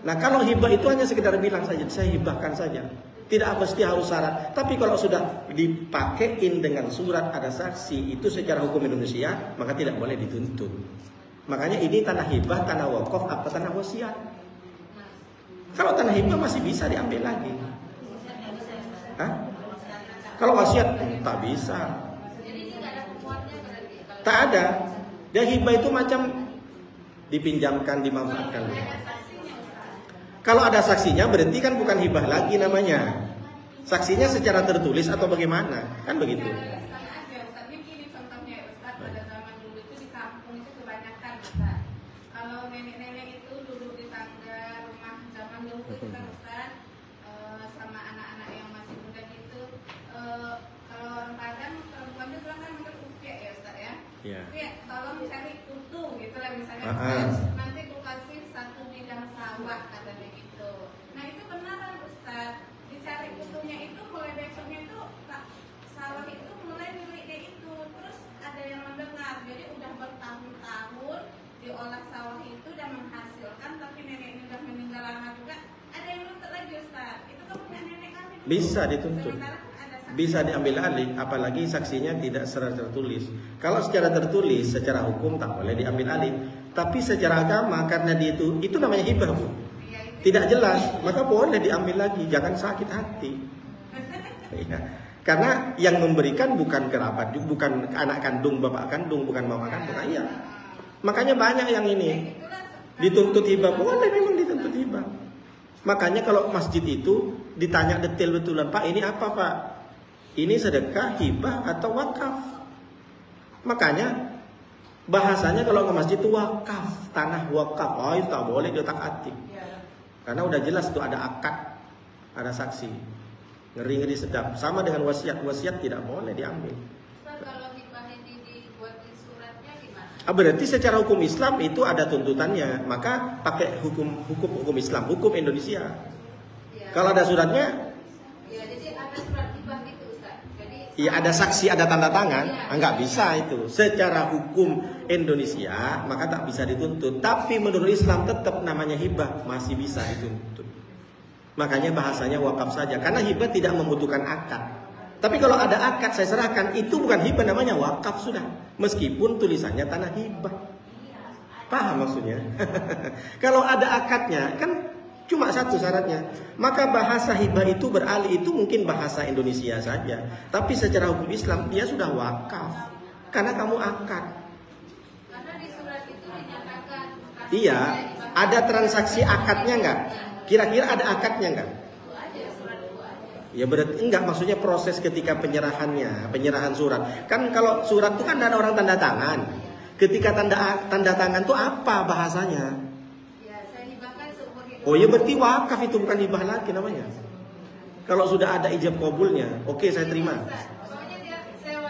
Nah, kalau hibah itu hanya sekedar bilang saja, saya hibahkan saja. Tidak mesti harus syarat. Tapi kalau sudah dipakein dengan surat ada saksi, itu secara hukum Indonesia maka tidak boleh dituntut. Makanya ini tanah hibah, tanah wakaf, apa tanah wasiat. Kalau tanah hibah masih bisa diambil lagi. Hah? Kalau wasiat tak bisa. Tak ada. Dia hibah itu macam dipinjamkan, dimanfaatkan. Kalau ada saksinya berarti kan bukan hibah lagi namanya. Saksinya secara tertulis atau bagaimana? Kan begitu. Ini contohnya Ustaz, pada zaman dulu itu di kampung itu kebanyakan Ustaz. Kalau nenek-nenek itu duduk di tangga rumah zaman dulu itu kan Ustaz, sama anak-anak yang masih muda gitu. Kalau orang Padang perempuan itu kan upiak ya Ustaz ya. Iya. Upiak, tolong cari kutu gitu lah misalnya. Nanti aku kasih 1 bidang sawah katanya gitu. Nah itu benaran Ustaz. Dicari kutunya itu mulai besoknya itu sawah itu mulai miliknya itu. Terus ada yang mendengar. Jadi udah bertahun-tahun diolah sawah itu dan menghasilkan, tapi neneknya udah meninggal lama juga. Ada yang nuntut lagi Ustaz. Itu kan punya nenek kami. Bisa dituntut. Bisa diambil alih, apalagi saksinya tidak secara tertulis. Kalau secara tertulis, secara hukum tak boleh diambil alih. Tapi secara agama, karena dia itu namanya hibah, Bu. Tidak jelas, maka boleh diambil lagi. Jangan sakit hati. Ya. Karena yang memberikan bukan kerabat, bukan anak kandung, bapak kandung, bukan mama kandung. Iya. Makanya banyak yang ini dituntut hibah. Boleh memang dituntut hibah. Makanya kalau masjid itu ditanya detail-betulan, Pak ini apa Pak? Ini sedekah, hibah atau wakaf? Makanya bahasanya kalau ke masjid itu wakaf, tanah wakaf. Oh itu tak boleh diotak-atik. Karena udah jelas tuh ada akad, ada saksi. Ngeri-ngeri sedap. Sama dengan wasiat, wasiat tidak boleh diambil. Kalau hibah ini dibuatin suratnya gimana? Berarti secara hukum Islam itu ada tuntutannya. Maka pakai hukum Islam, hukum Indonesia. Ya. Kalau ada suratnya, ya jadi ada surat hibah gitu Ustaz. Jadi iya ada saksi, ada tanda tangan, nggak bisa itu. Secara hukum Indonesia maka tak bisa dituntut. Tapi menurut Islam tetap namanya hibah masih bisa dituntut. Makanya bahasanya wakaf saja, karena hibah tidak membutuhkan akad. Tapi kalau ada akad saya serahkan, itu bukan hibah, namanya wakaf sudah. Meskipun tulisannya tanah hibah. Paham maksudnya? Kalau ada akadnya kan cuma satu syaratnya. Maka bahasa hibah itu beralih, itu mungkin bahasa Indonesia saja. Tapi secara hukum Islam dia sudah wakaf. Karena kamu akad. karena di surat itu dinyatakan. Iya, ada transaksi akadnya enggak? Kira-kira ada akadnya enggak? Itu aja surat itu aja. Ya berarti enggak, maksudnya proses ketika penyerahannya, penyerahan surat. Kan kalau surat itu kan ada orang tanda tangan. Ketika tanda tangan itu apa bahasanya? Ya saya hibahkan seumur hidup. Oh ya berarti wakaf itu bukan hibah lagi namanya. Kalau sudah ada ijab kabulnya, oke saya terima. Pokoknya dia saya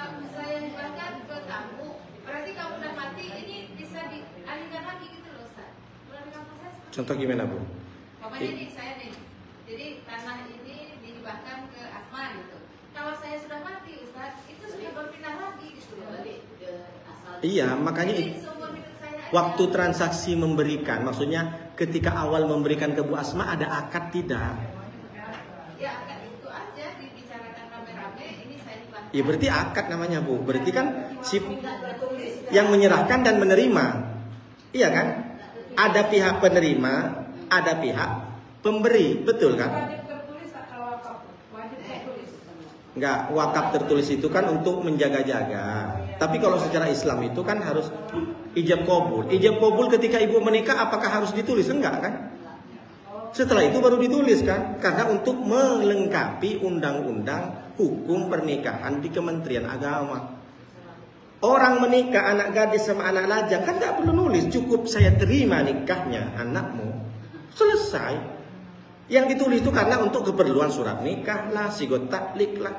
hibahkan ke kamu. Berarti kamu udah mati, ini bisa dialihkan lagi gitu loh Ustaz. Melalui proses. Contoh gimana Bu? Pokoknya nih saya nih. Jadi tanah ini dihibahkan ke Asma gitu. Kalau saya sudah mati Ustaz, itu sudah berpindah lagi gitu loh. Iya, makanya Jadi seumur hidup saya waktu transaksi memberikan, maksudnya ketika awal memberikan ke Bu Asma ada akad tidak? ya akad itu aja dibicarakan rame-rame, ini saya hibahkan. Ya berarti akad namanya Bu. Berarti kan si yang menyerahkan dan menerima. Iya kan? Ada pihak penerima, ada pihak pemberi, betul kan? Wajib tertulis atau wakaf? Wajib tertulis. Enggak, wakaf tertulis itu kan untuk menjaga-jaga. Tapi kalau secara Islam itu kan harus ijab kabul. Ijab kabul ketika ibu menikah apakah harus ditulis? Enggak kan? Setelah itu baru ditulis kan? Karena untuk melengkapi undang-undang hukum pernikahan di Kementerian Agama. Orang menikah anak gadis sama anak lajang kan nggak perlu nulis, cukup saya terima nikahnya anakmu, selesai. Yang ditulis itu karena untuk keperluan surat nikah lah, sigot taklik lah.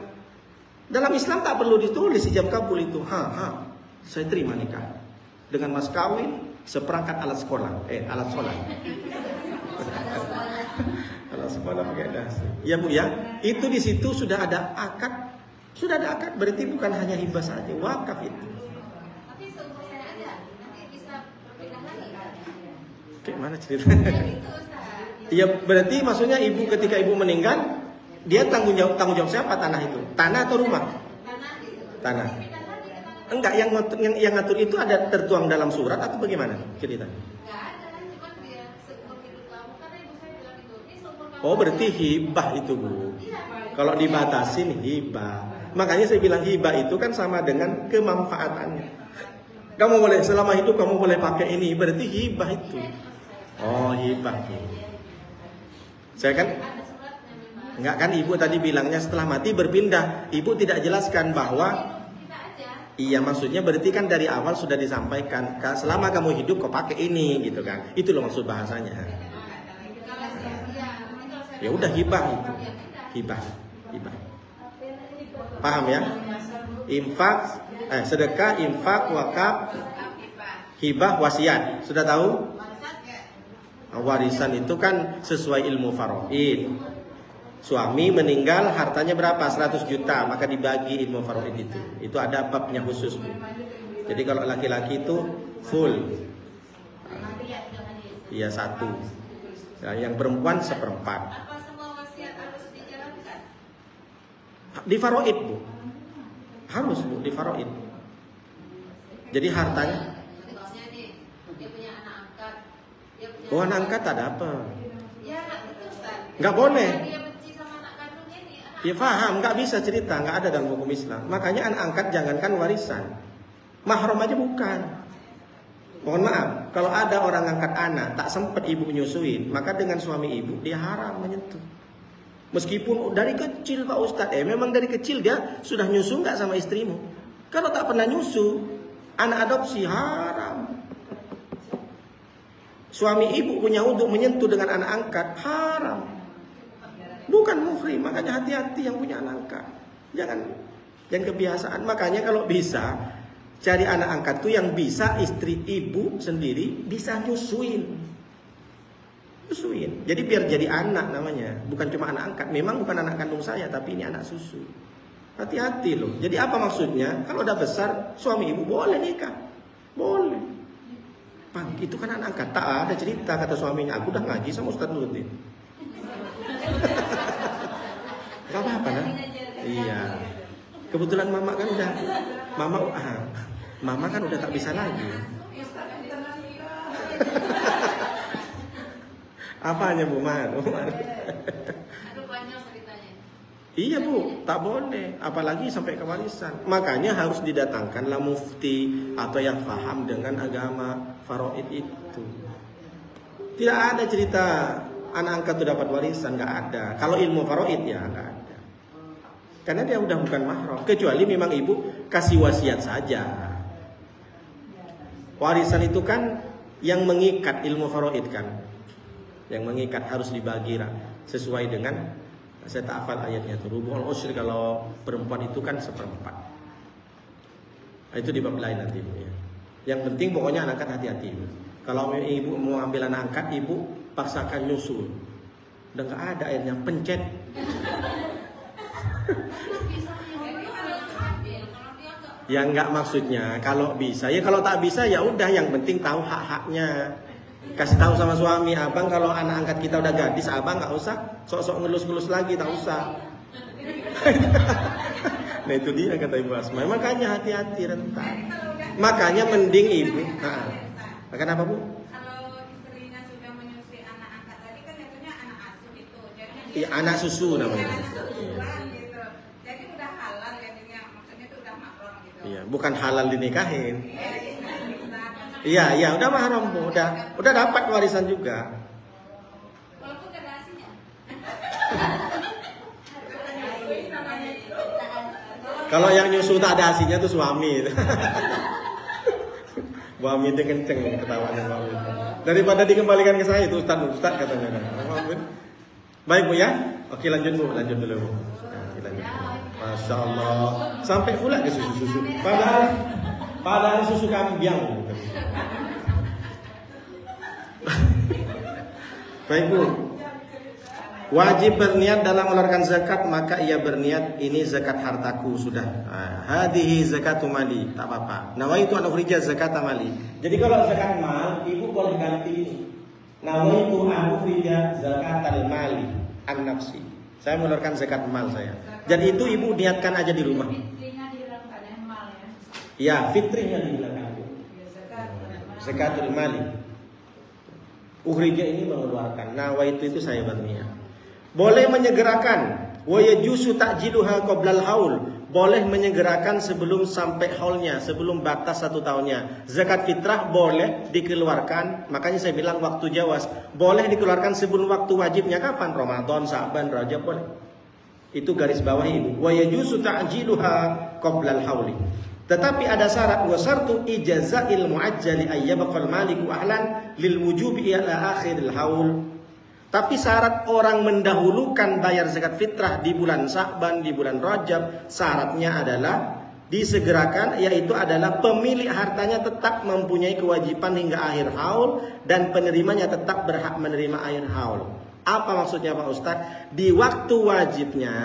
Dalam Islam tak perlu ditulis ijab kabul itu. Saya terima nikah dengan mas kawin seperangkat alat sekolah, alat sholat. Alat sekolah pakai dasi. Ya Bu ya, itu di situ sudah ada akad. Sudah ada akad, berarti bukan hanya hibah saja, wakaf itu. Tapi seumur saya ada, nanti bisa berpindah lagi kan? Kayak mana ceritanya? Iya, berarti maksudnya ibu ketika ibu meninggal, dia tanggung jawab siapa tanah itu? Tanah atau rumah? Tanah gitu. Tanah. Enggak, yang ngatur itu ada tertuang dalam surat atau bagaimana ceritanya? Enggak ada, cuma dia seumur hidup kamu, karena ibu saya bilang itu, ini seumur kamu. Oh, berarti hibah itu Bu. Iya. Kalau dibatasin hibah. Makanya saya bilang hibah itu kan sama dengan kemanfaatannya. Kamu boleh selama hidup kamu boleh pakai ini, berarti hibah itu. Oh, hibah. Saya kan enggak kan ibu tadi bilangnya setelah mati berpindah. Ibu tidak jelaskan bahwa iya, maksudnya berarti kan dari awal sudah disampaikan selama kamu hidup kau pakai ini gitu kan. Itu loh maksud bahasanya. Ya udah hibah itu. Hibah. Paham ya? Infak, sedekah, infak, wakaf, hibah, wasiat. Sudah tahu? Warisan itu kan sesuai ilmu faraid. Suami meninggal hartanya berapa? 100 juta, maka dibagi ilmu faraid itu. Itu ada babnya khusus. Jadi kalau laki-laki itu full. Iya 1. Nah, yang perempuan 1/4. Apa semua wasiat harus dijalankan? Di faraid Bu. Harus Bu di faraid. Jadi hartanya. Maksudnya nih, dia punya anak angkat. Oh, anak angkat ada apa? Ya, itu Ustaz. Nggak boleh. Dia benci sama anak kandungnya nih. Ya paham, nggak bisa cerita, nggak ada dalam hukum Islam. Makanya anak angkat jangankan warisan, mahram aja bukan. Mohon maaf, kalau ada orang angkat anak tak sempat ibu nyusuin, maka dengan suami ibu dia haram menyentuh. Meskipun dari kecil Pak Ustadz, memang dari kecil dia sudah nyusu nggak sama istrimu. Kalau tak pernah nyusu, anak adopsi haram. Suami ibu punya untuk menyentuh dengan anak angkat haram. Bukan muhrim, makanya hati-hati yang punya anak angkat. Jangan kebiasaan. Makanya kalau bisa cari anak angkat tuh yang bisa istri ibu sendiri bisa nyusuin. Jadi biar jadi anak namanya, bukan cuma anak angkat. Memang bukan anak kandung saya, tapi ini anak susu. Hati-hati loh. Jadi apa maksudnya? Kalau udah besar, suami ibu boleh nikah, boleh. Bang, itu kan anak angkat. Tak ada cerita kata suaminya, aku udah ngaji sama Ustaz Nurdin. Gak apa-apa kan? Iya. Kebetulan mama kan udah, mama kan udah tak bisa lagi. Apanya Bu Mar? Aduh panjang ceritanya. Iya Bu, tak boleh. Apalagi sampai ke warisan. Makanya harus didatangkanlah mufti atau yang paham dengan agama faraid itu. Tidak ada cerita anak angkat itu dapat warisan, nggak ada. Kalau ilmu faraid ya nggak ada. Karena dia udah bukan mahram. Kecuali memang ibu kasih wasiat saja. Warisan itu kan yang mengikat ilmu faraid kan. Yang mengikat harus dibagi sesuai dengan, saya tak hafal ayatnya itu, rubuhul usyri kalau perempuan itu kan 1/4. Itu di bab lain nanti Bu ya. Yang penting pokoknya anak angkat hati-hati. Kalau ibu mau ambil anak angkat, ibu paksakan nyusul. Udah nggak ada airnya, pencet. Ya nggak maksudnya kalau bisa ya, kalau tak bisa ya udah, yang penting tahu hak-haknya. Kasih tahu sama suami, abang kalau anak angkat kita udah gadis, abang nggak usah sok-sok ngelus-ngelus lagi, tak usah. Nah itu dia kata Ibu Asma. Makanya hati-hati rentan. Makanya mending ibu. Makan apa Bu? Kalau istrinya sudah menyusui anak angkat tadi kan jatuhnya anak asuh itu. Iya, anak susu namanya. Gitu. Jadi udah halal jadinya, maksudnya itu udah mahram gitu. Iya, bukan halal dinikahin. Iya, udah mahram Bu, udah dapat warisan juga. Walaupun gak ada asinya. Kalau yang nyusu tak ada asinya tuh suami. Bu Amin itu kenceng ketawanya Bu Amin. Daripada dikembalikan ke saya itu Ustaz katanya. Baik Bu ya. Oke lanjut Bu, lanjut dulu Bu. Lanjut. Masya Allah. Sampai pula ke susu-susu. Padahal susu kambing. Baik Bu. Wajib berniat dalam mengeluarkan zakat, maka ia berniat ini zakat hartaku sudah. Hadihi zakatu mali, tak apa-apa. Nawaitu an ukhrija zakat mali. Jadi kalau zakat mal, ibu boleh ganti ini. Nawaitu an ukhrija zakatal mali an nafsi. Saya mengeluarkan zakat mal saya. Jadi itu ibu niatkan aja di rumah. Fitrinya dihilangkan mal ya. Ya, fitrinya dihilangkan. Zakatul mali. Ukhrija ini mengeluarkan. Nawaitu itu saya berniat. Boleh menyegerakan, wa yajuzu ta'jiluha qoblal haul. Boleh menyegerakan sebelum sampai haulnya, sebelum batas 1 tahunnya. Zakat fitrah boleh dikeluarkan, makanya saya bilang waktu jawaz. Boleh dikeluarkan sebelum waktu wajibnya kapan? Ramadan, Sa'ban, Rajab boleh. Itu garis bawah ibu. Wa yajuzu ta'jiluha qoblal hauli. Tetapi ada syarat, wa syartu ijaza'il mu'ajjali ayyabaqal maliku ahlan lil wujubi ila akhiril haul. Tapi syarat orang mendahulukan bayar zakat fitrah di bulan Sa'ban, di bulan Rajab, syaratnya adalah disegerakan, yaitu adalah pemilik hartanya tetap mempunyai kewajiban hingga akhir haul dan penerimanya tetap berhak menerima akhir haul. Apa maksudnya Pak Ustadz? Di waktu wajibnya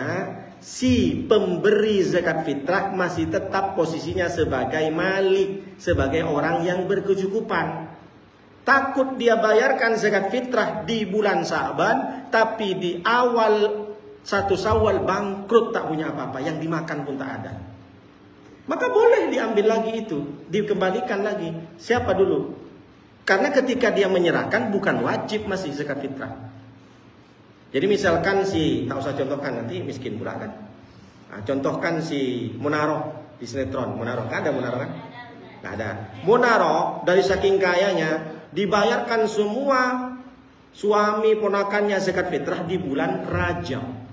si pemberi zakat fitrah masih tetap posisinya sebagai malik, sebagai orang yang berkecukupan. Takut dia bayarkan zakat fitrah di bulan Sa'ban, tapi di awal 1 Syawal bangkrut, tak punya apa-apa, yang dimakan pun tak ada. Maka boleh diambil lagi itu, dikembalikan lagi. Siapa dulu? Karena ketika dia menyerahkan bukan wajib masih zakat fitrah. Jadi misalkan tak usah contohkan nanti miskin pula kan. Nah, contohkan si Munaro di sinetron. Munaro, kan ada Munaro kan? Nggak ada. Munaro dari saking kayanya dibayarkan semua suami ponakannya zakat fitrah di bulan Rajab.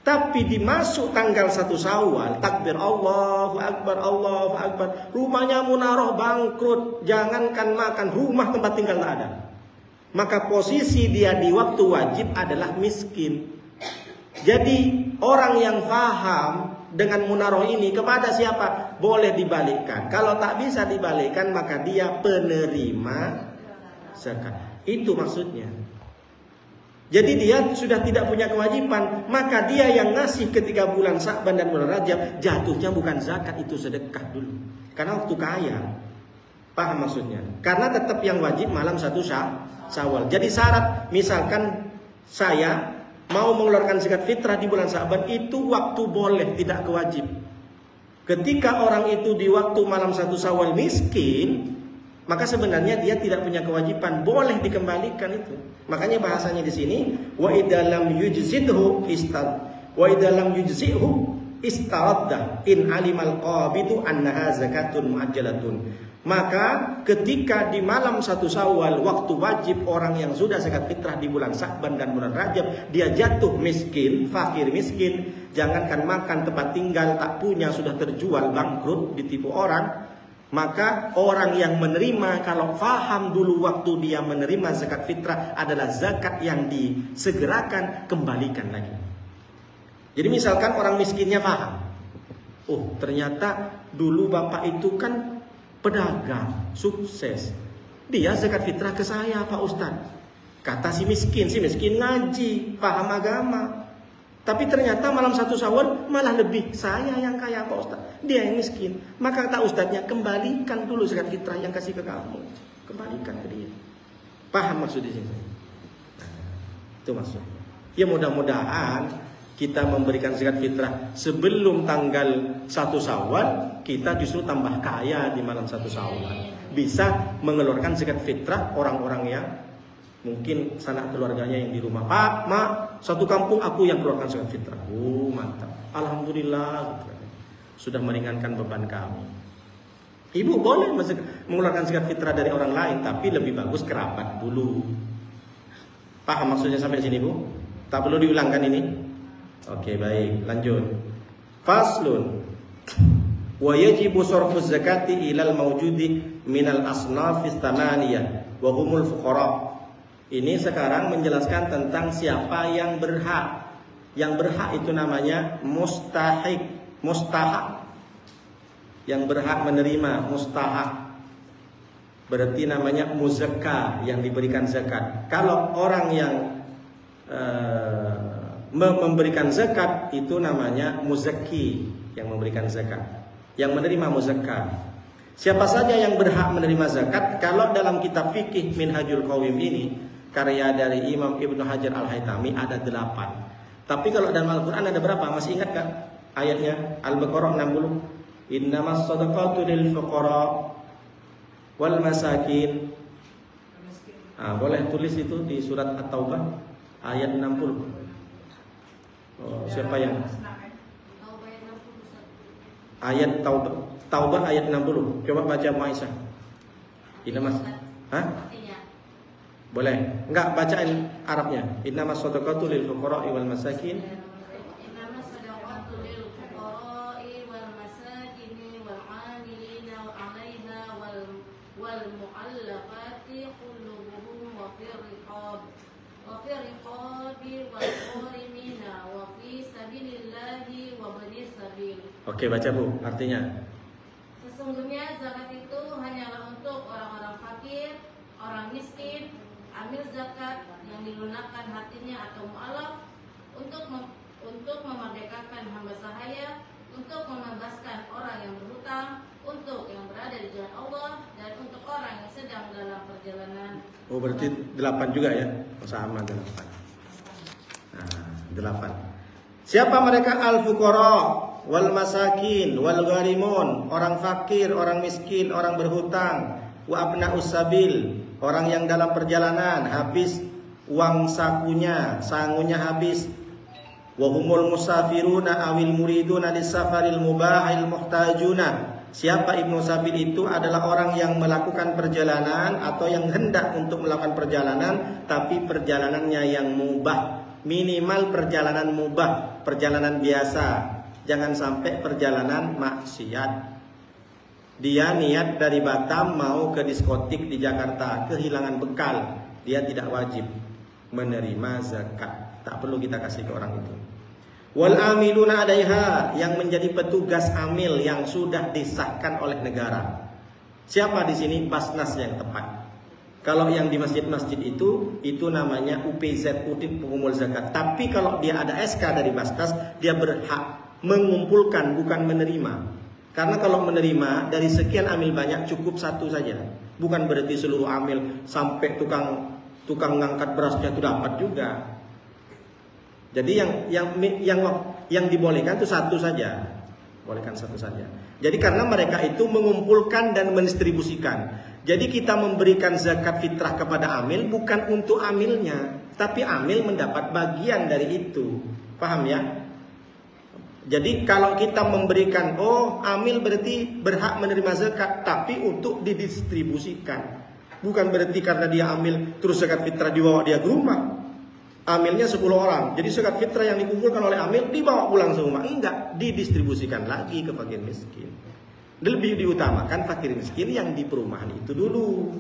Tapi dimasuk tanggal 1 Syawal, takbir Allahu Akbar, Allahu Akbar. Rumahnya Munaroh bangkrut, jangankan makan, rumah tempat tinggal tak ada. Maka posisi dia di waktu wajib adalah miskin. Jadi orang yang paham dengan Munaroh ini kepada siapa? Boleh dibalikkan. Kalau tak bisa dibalikkan maka dia penerima zakat. Itu maksudnya. Jadi dia sudah tidak punya kewajiban, maka dia yang ngasih ketika bulan Sa'ban dan bulan Rajab jatuhnya bukan zakat, itu sedekah dulu. Karena waktu kaya. Paham maksudnya? Karena tetap yang wajib malam 1 Syawal. Jadi syarat misalkan saya mau mengeluarkan zakat fitrah di bulan Sa'ban, itu waktu boleh, tidak kewajib. Ketika orang itu di waktu malam 1 Syawal miskin, maka sebenarnya dia tidak punya kewajiban, boleh dikembalikan itu. Makanya bahasanya di sini wa idalam yujzidhu istaradda in alimal qabidu annaha zakatun muajjalatun. Maka ketika di malam 1 Syawal waktu wajib orang yang sudah zakat fitrah di bulan Sa'ban dan bulan Rajab, dia jatuh miskin, fakir miskin, jangankan makan, tempat tinggal tak punya, sudah terjual, bangkrut, ditipu orang. Maka orang yang menerima, kalau faham dulu waktu dia menerima zakat fitrah adalah zakat yang disegerakan, kembalikan lagi. Jadi misalkan orang miskinnya faham, oh ternyata dulu bapak itu kan pedagang, sukses, dia zakat fitrah ke saya Pak Ustadz. Kata si miskin ngaji, paham agama. Tapi ternyata malam 1 Syawal malah lebih saya yang kaya Pak Ustadz, dia yang miskin. Maka kata Ustadznya, kembalikan dulu zakat fitrah yang kasih ke kamu, kembalikan ke dia. Paham maksud di sini? Itu maksudnya. Ya mudah-mudahan kita memberikan zakat fitrah sebelum tanggal 1 Syawal, kita justru tambah kaya di malam 1 Syawal. Bisa mengeluarkan zakat fitrah orang-orang yang mungkin sanak keluarganya yang di rumah. Pak, mak, satu kampung aku yang keluarkan zakat fitrah. Oh mantap, alhamdulillah, sudah meringankan beban kami. Ibu boleh mengeluarkan zakat fitrah dari orang lain, tapi lebih bagus kerabat dulu. Paham maksudnya sampai sini Bu? Tak perlu diulangkan ini? Oke baik, lanjut. Faslun Wa yajibu sarfu zakati ilal mawjudi minal asnafis tsamaniyah wa humul fuqara. Ini sekarang menjelaskan tentang siapa yang berhak. Yang berhak itu namanya mustahak. Yang berhak menerima mustahak. Berarti namanya muzakka, yang diberikan zakat. Kalau orang yang memberikan zakat itu namanya muzakki, yang memberikan zakat. Yang menerima muzakka. Siapa saja yang berhak menerima zakat? Kalau dalam kitab fikih Minhajul Qawim ini, karya dari Imam Ibnu Hajar Al-Haytami, ada 8. Tapi kalau dalam Al-Quran ada berapa? Masih ingat gak ayatnya? Al-Baqarah 60. Innamas shadaqatu lil fuqara wal masakin. Boleh tulis itu di surat At-Taubah ayat 60. Siapa yang? Ayat Taubah ayat 60. Coba baca Aisyah. Innamas. Boleh. Enggak, bacain Arabnya. Innamas shadaqatu lil fuqara'i wal masakin. Innamas shadaqatu lil fuqara'i wal masakin wal 'amilina 'alaiha wal mu'allafati qulubuhum wa fir riqabi wal gharimina wa fi sabilillahi wa bani sabil. Oke, baca Bu, artinya. Sesungguhnya zakat itu hanyalah untuk orang-orang fakir, orang miskin, amil zakat yang dilunakkan hatinya atau mu'alaf, untuk memerdekakan hamba sahaya, untuk membebaskan orang yang berhutang, untuk yang berada di jalan Allah, dan untuk orang yang sedang dalam perjalanan. Oh, berarti 8 juga ya? Sama 8. Nah, 8. Siapa mereka? Al-fuqara wal masakin wal gharimun, orang fakir, orang miskin, orang berhutang, wa abna'us sabil, orang yang dalam perjalanan habis uang sangunya habis, wa humul musafiruna awil muriduna lisafaril mubahil muhtajuna. Siapa Ibnu Sabil itu? Adalah orang yang melakukan perjalanan atau yang hendak untuk melakukan perjalanan, tapi perjalanannya yang mubah, minimal perjalanan mubah, perjalanan biasa. Jangan sampai perjalanan maksiat. Dia niat dari Batam mau ke diskotik di Jakarta, kehilangan bekal, dia tidak wajib menerima zakat. Tak perlu kita kasih ke orang itu. Wal amiluna 'alaiha, yang menjadi petugas amil yang sudah disahkan oleh negara. Siapa di sini? Basnas yang tepat. Kalau yang di masjid-masjid itu namanya UPZ, Udin Pengumul Zakat. Tapi kalau dia ada SK dari Basnas, dia berhak mengumpulkan, bukan menerima. Karena kalau menerima dari sekian amil banyak cukup 1 saja. Bukan berarti seluruh amil sampai tukang ngangkat berasnya itu dapat juga. Jadi yang dibolehkan itu 1 saja. Bolehkan 1 saja. Jadi karena mereka itu mengumpulkan dan mendistribusikan. Jadi kita memberikan zakat fitrah kepada amil bukan untuk amilnya, tapi amil mendapat bagian dari itu. Paham ya? Jadi kalau kita memberikan, amil berarti berhak menerima zakat, tapi untuk didistribusikan. Bukan berarti karena dia amil terus zakat fitrah dibawa dia ke rumah. Amilnya 10 orang, jadi zakat fitrah yang dikumpulkan oleh amil dibawa pulang semua. Enggak, didistribusikan lagi ke fakir miskin. Lebih diutamakan fakir miskin yang di perumahan itu dulu.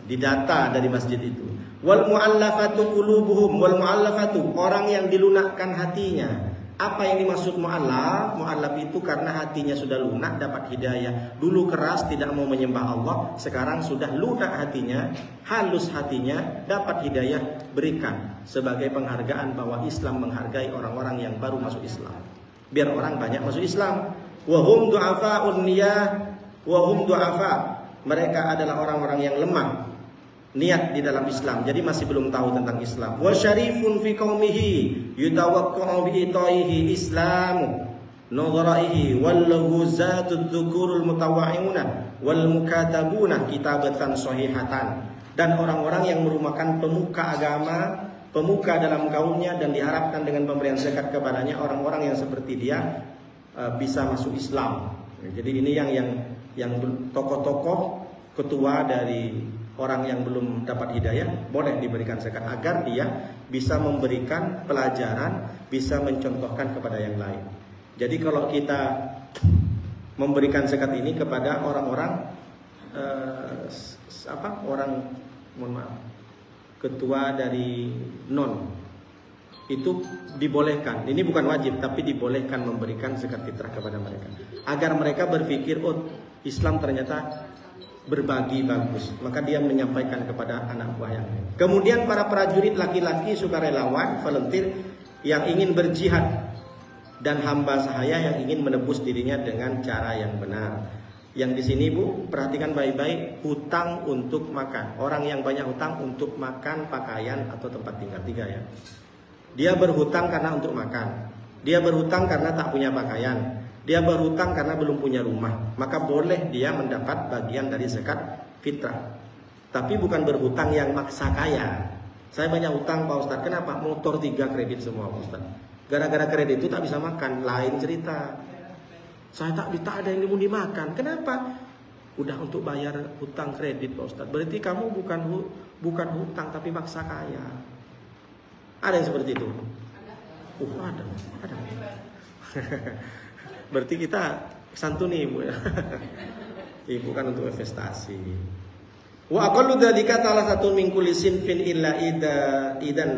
Didata dari masjid itu. Wal mu'allafatu qulubuhum, wal mu'allafatu, orang yang dilunakkan hatinya. Apa yang dimaksud mu'allaf? Mu'allaf itu karena hatinya sudah lunak, dapat hidayah. Dulu keras, tidak mau menyembah Allah. Sekarang sudah lunak hatinya, halus hatinya, dapat hidayah. Berikan sebagai penghargaan bahwa Islam menghargai orang-orang yang baru masuk Islam. Biar orang banyak masuk Islam. Wahum du'afa'un niyah, wahum du'afa. Mereka adalah orang-orang yang lemah niat di dalam Islam, jadi masih belum tahu tentang Islam. Wa syarifun fi qaumihi yutawaqqa'u bi itaihi islamu nadharaihi wal ghuzatu dzukurul mutawai'una wal mukatabuna kitabatan sahihatan. Dan orang-orang yang merupakan pemuka agama, pemuka dalam kaumnya, dan diharapkan dengan pemberian zakat kepadanya orang-orang yang seperti dia bisa masuk Islam. Jadi ini yang tokoh-tokoh ketua dari orang yang belum dapat hidayah boleh diberikan zakat agar dia bisa memberikan pelajaran, bisa mencontohkan kepada yang lain. Jadi kalau kita memberikan zakat ini kepada orang-orang ketua dari non, itu dibolehkan. Ini bukan wajib, tapi dibolehkan memberikan zakat fitrah kepada mereka, agar mereka berpikir, oh Islam ternyata berbagi bagus, maka dia menyampaikan kepada anak buah yang lain. Kemudian para prajurit laki-laki sukarelawan, volunteer yang ingin berjihad, dan hamba sahaya yang ingin menebus dirinya dengan cara yang benar. Yang di sini Bu, perhatikan baik-baik, hutang untuk makan. Orang yang banyak hutang untuk makan, pakaian, atau tempat tinggal, 3 ya. Dia berhutang karena untuk makan, dia berhutang karena tak punya pakaian, dia berhutang karena belum punya rumah, maka boleh dia mendapat bagian dari zakat fitrah. Tapi bukan berhutang yang maksa kaya. Saya banyak hutang Pak Ustadz, kenapa? Motor 3 kredit semua Pak Ustadz. Gara-gara kredit itu tak bisa makan, lain cerita. Saya tak ada yang mau dimakan. Kenapa? Udah untuk bayar hutang kredit Pak Ustadz. Berarti kamu bukan hutang tapi maksa kaya. Ada yang seperti itu? Ada. Berarti kita santuni Ibu ya. Ibu kan untuk investasi. Wa aqallu dzalika salah satu min kulli sinfin illa idan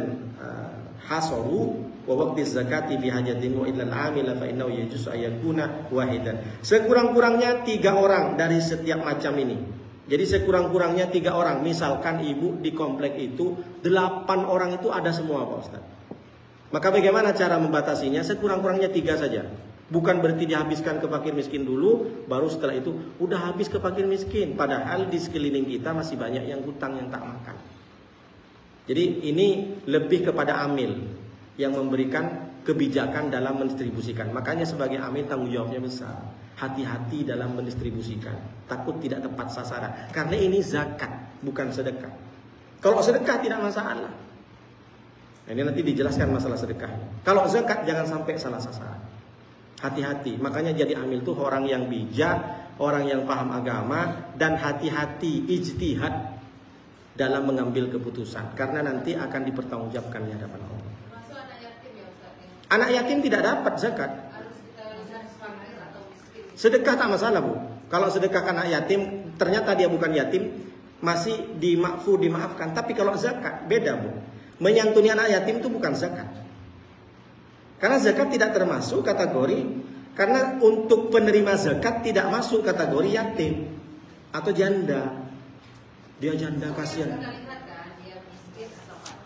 hasaru wa waqti zakati bi hajatin wa illa al-amila fa innahu yajuz ayakuna wahidan. Sekurang-kurangnya 3 orang dari setiap macam ini. Jadi sekurang-kurangnya 3 orang. Misalkan ibu di komplek itu 8 orang itu ada semua Pak Ustaz. Maka bagaimana cara membatasinya? Sekurang-kurangnya 3 saja. Bukan berarti dihabiskan ke fakir miskin dulu, baru setelah itu udah habis ke fakir miskin. Padahal di sekeliling kita masih banyak yang hutang yang tak makan. Jadi ini lebih kepada amil yang memberikan kebijakan dalam mendistribusikan. Makanya sebagai amil tanggung jawabnya besar. Hati-hati dalam mendistribusikan, takut tidak tepat sasaran. Karena ini zakat, bukan sedekah. Kalau sedekah tidak masalah. Nah, ini nanti dijelaskan masalah sedekah. Kalau zakat jangan sampai salah sasaran. Hati-hati. Makanya jadi amil tuh orang yang bijak, orang yang paham agama, dan hati-hati ijtihad dalam mengambil keputusan. Karena nanti akan dipertanggungjawabkan di hadapan Allah. Masuk anak yatim ya Ustaz? Anak yatim tidak dapat zakat. Harus kita lihat fakir atau miskin. Sedekah tak masalah Bu. Kalau sedekah anak yatim, ternyata dia bukan yatim, masih dimaafkan. Tapi kalau zakat beda Bu. Menyantuni anak yatim itu bukan zakat. Karena zakat tidak termasuk kategori, karena untuk penerima zakat tidak masuk kategori yatim atau janda. Dia janda kasihan.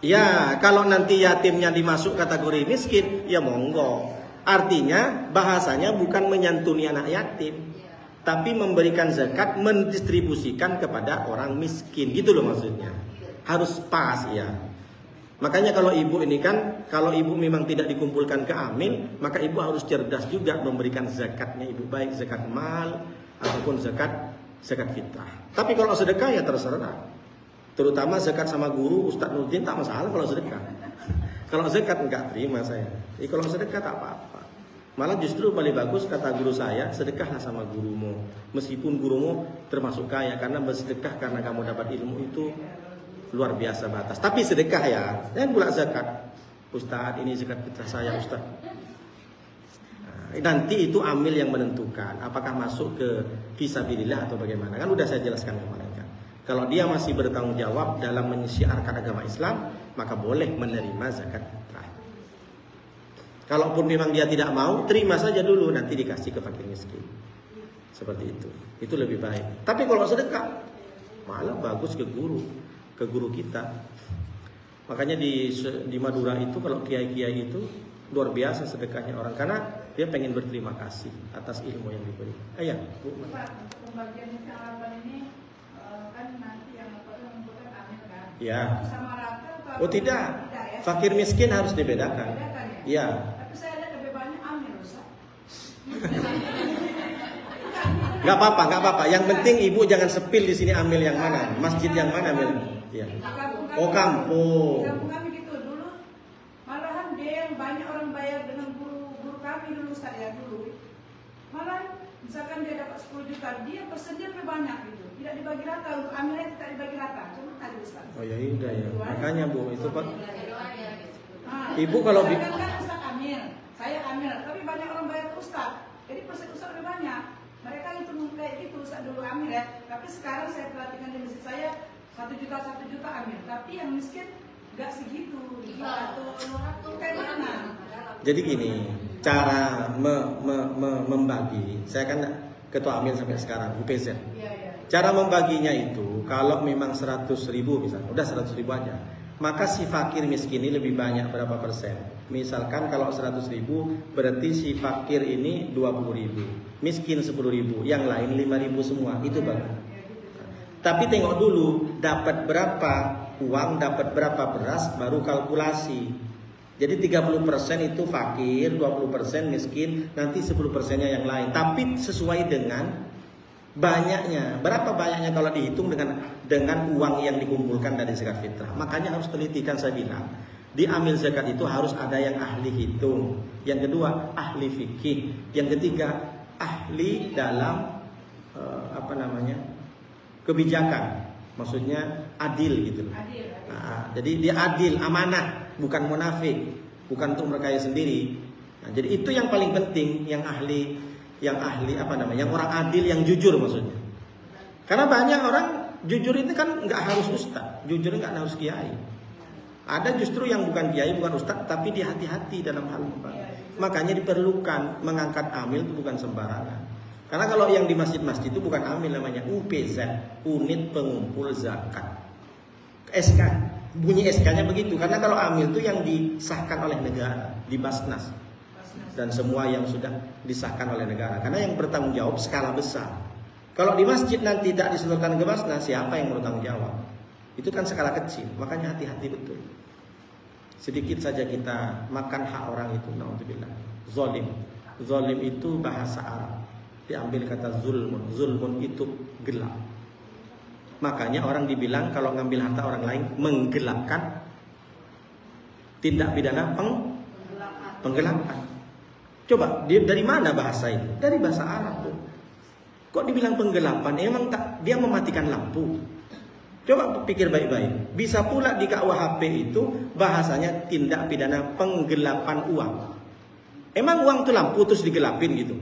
Ya, kalau nanti yatimnya dimasuk kategori miskin, ya monggo. Artinya bahasanya bukan menyantuni anak yatim, tapi memberikan zakat, mendistribusikan kepada orang miskin. Gitu loh maksudnya. Harus pas ya. Makanya kalau ibu ini kan, kalau ibu memang tidak dikumpulkan ke amil, maka ibu harus cerdas juga memberikan zakatnya ibu, baik zakat mal ataupun zakat fitrah. Tapi kalau sedekah ya terserah. Terutama zakat sama guru, Ustadz Nurdin tak masalah kalau sedekah. Kalau zakat enggak terima saya. Jadi kalau sedekah tak apa-apa. Malah justru paling bagus kata guru saya, sedekahlah sama gurumu. Meskipun gurumu termasuk kaya, karena bersedekah karena kamu dapat ilmu itu luar biasa batas. Tapi sedekah ya, dan pula zakat. Ustadz ini zakat fitrah saya Ustadz. Nah, nanti itu amil yang menentukan apakah masuk ke fisabilillah atau bagaimana. Kan udah saya jelaskan kemarin kan. Kalau dia masih bertanggung jawab dalam menyiarkan agama Islam, maka boleh menerima zakat fitrah. Kalaupun memang dia tidak mau, terima saja dulu, nanti dikasih ke fakir miskin. Seperti itu. Itu lebih baik. Tapi kalau sedekah, malah bagus ke guru kita. Makanya di Madura itu kalau kiai-kiai itu luar biasa sedekahnya orang, karena dia pengen berterima kasih atas ilmu yang diberi. Ya, Bu. Pak, untuk pembagian kesalahan ini kan nanti yang menentukan amil kan? Ya. Sama rata atau Oh tidak. ya? Fakir miskin harus dibedakan. Ya. Tapi saya lihat lebih banyak amil, Ustaz. Gak apa-apa. Yang penting ibu jangan sepil di sini amil yang mana, masjid yang mana amil. Ya. Oh kampung. Kampung kami gitu dulu. Malahan dia yang banyak orang bayar dengan guru kami dulu Ustaz ya dulu. Malah misalkan dia dapat 10 juta, dia bersedia lebih banyak gitu. Tidak dibagi rata, untuk amilnya tidak dibagi rata. Cuma tadi Ustaz. Oh ya udah ya. Makanya Bu itu Pak. Nah, Ibu kalau kan Ustaz amil, saya amil ambil, tapi banyak orang bayar ke ustaz. Jadi persen ustaz lebih banyak. Mereka itu kayak gitu, ustaz dulu ambil ya. Tapi sekarang saya perhatikan di masjid saya 1 juta ambil. Tapi yang miskin nggak segitu, 200 kayak mana? Jadi gini, cara membagi, saya kan ketua amil sampai sekarang, UPZ. Cara membaginya itu, kalau memang 100.000 misalnya, udah 100.000 aja. Maka si fakir miskin ini lebih banyak berapa persen? Misalkan kalau 100.000, berarti si fakir ini 20.000, miskin 10.000, yang lain 5.000 semua, itu bagus. Tapi tengok dulu, dapat berapa uang, dapat berapa beras, baru kalkulasi. Jadi 30% itu fakir, 20% miskin, nanti 10%-nya yang lain. Tapi sesuai dengan banyaknya. Berapa banyaknya kalau dihitung dengan uang yang dikumpulkan dari zakat fitrah. Makanya harus telitikan, saya bilang. Di amil zakat itu harus ada yang ahli hitung. Yang kedua, ahli fikih. Yang ketiga, ahli dalam kebijakan. Maksudnya adil gitu. Nah, jadi dia adil, amanah, bukan munafik, bukan untuk berkaya sendiri. Nah, jadi itu yang paling penting, yang ahli yang orang adil, yang jujur maksudnya. Karena banyak orang jujur itu kan nggak harus ustaz, jujur nggak harus kiai. Ada justru yang bukan kiai, bukan ustaz, tapi dia hati-hati dalam hal membagi. Makanya diperlukan mengangkat amil itu bukan sembarangan. Karena kalau yang di masjid-masjid itu bukan amil, namanya UPZ, unit pengumpul zakat. SK, bunyi SK-nya begitu. Karena kalau amil itu yang disahkan oleh negara di Basnas dan semua yang sudah disahkan oleh negara. Karena yang bertanggung jawab skala besar. Kalau di masjid nanti tidak diseluruhkan ke Basnas, siapa yang bertanggung jawab? Itu kan skala kecil. Makanya hati-hati betul. Sedikit saja kita makan hak orang itu, naudzubillah. Zolim. Zolim itu bahasa Arab. Diambil kata zulmun. Zulmun itu gelap. Makanya orang dibilang kalau ngambil harta orang lain menggelapkan, tindak pidana penggelapan. Coba dari mana bahasa itu? Dari bahasa Arab tuh. Kok dibilang penggelapan? Emang tak dia mematikan lampu? Coba pikir baik-baik. Bisa pula di KUHP itu bahasanya tindak pidana penggelapan uang. Emang uang itu lampu terus digelapin gitu?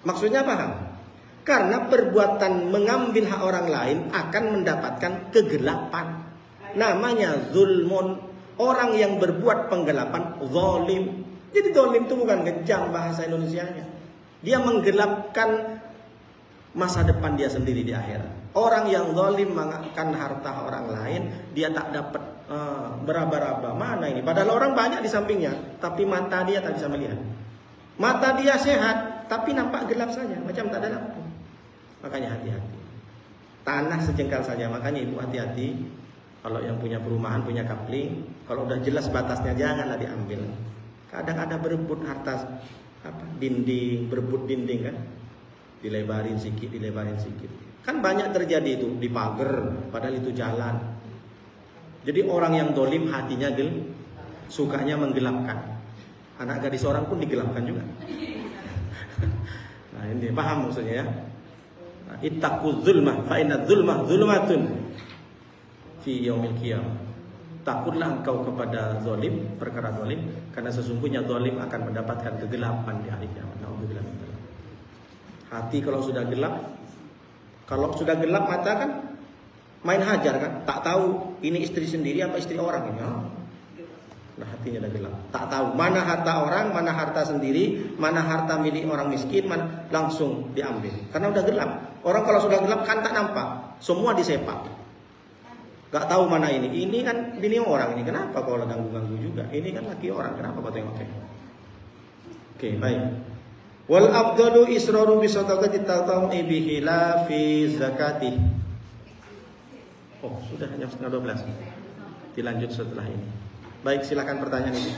Maksudnya paham? Karena perbuatan mengambil hak orang lain akan mendapatkan kegelapan. Namanya zulmun. Orang yang berbuat penggelapan zalim. Jadi zalim itu bukan kejam bahasa Indonesianya. Dia menggelapkan masa depan dia sendiri di akhirat. Orang yang zalim makan harta orang lain, dia tak dapat beraba-raba. Mana ini? Padahal orang banyak di sampingnya, tapi mata dia tak bisa melihat. Mata dia sehat, tapi nampak gelap saja, macam tak ada lampu. Makanya hati-hati. Tanah sejengkal saja, makanya ibu hati-hati. Kalau yang punya perumahan, punya kapling, kalau udah jelas batasnya janganlah diambil. Kadang ada berebut harta dinding, berebut dinding kan, dilebarin sedikit. Kan banyak terjadi itu di pagar, padahal itu jalan. Jadi orang yang dolim hatinya sukanya menggelapkan. Anak gadis orang pun digelapkan juga. Nah ini paham maksudnya ya. Ittaquz zulmah fa inna zulmah zulmatun fi yaumil qiyamah. Takutlah engkau kepada zalim, perkara zalim, karena sesungguhnya zalim akan mendapatkan kegelapan di hari kiamat. Nauzubillah min dzalik. Hati kalau sudah gelap mata kan main hajar kan, tak tahu ini istri sendiri apa istri orang ini. Nah, hatinya udah gelap. Tak tahu mana harta orang, mana harta sendiri, mana harta milik orang miskin, langsung diambil. Karena udah gelap. Orang kalau sudah gelap kan tak nampak, semua disepak. Gak tahu mana ini. Ini kan bini orang ini. Kenapa kau ganggu-ganggu juga? Ini kan laki orang. Kenapa kau tengok? Oke, baik. Wal afdalu israru bi sadaqati tatawwi bihi la fi zakati. Oh, sudah jam 11:30. Dilanjut setelah ini. Baik, silakan pertanyaan ini.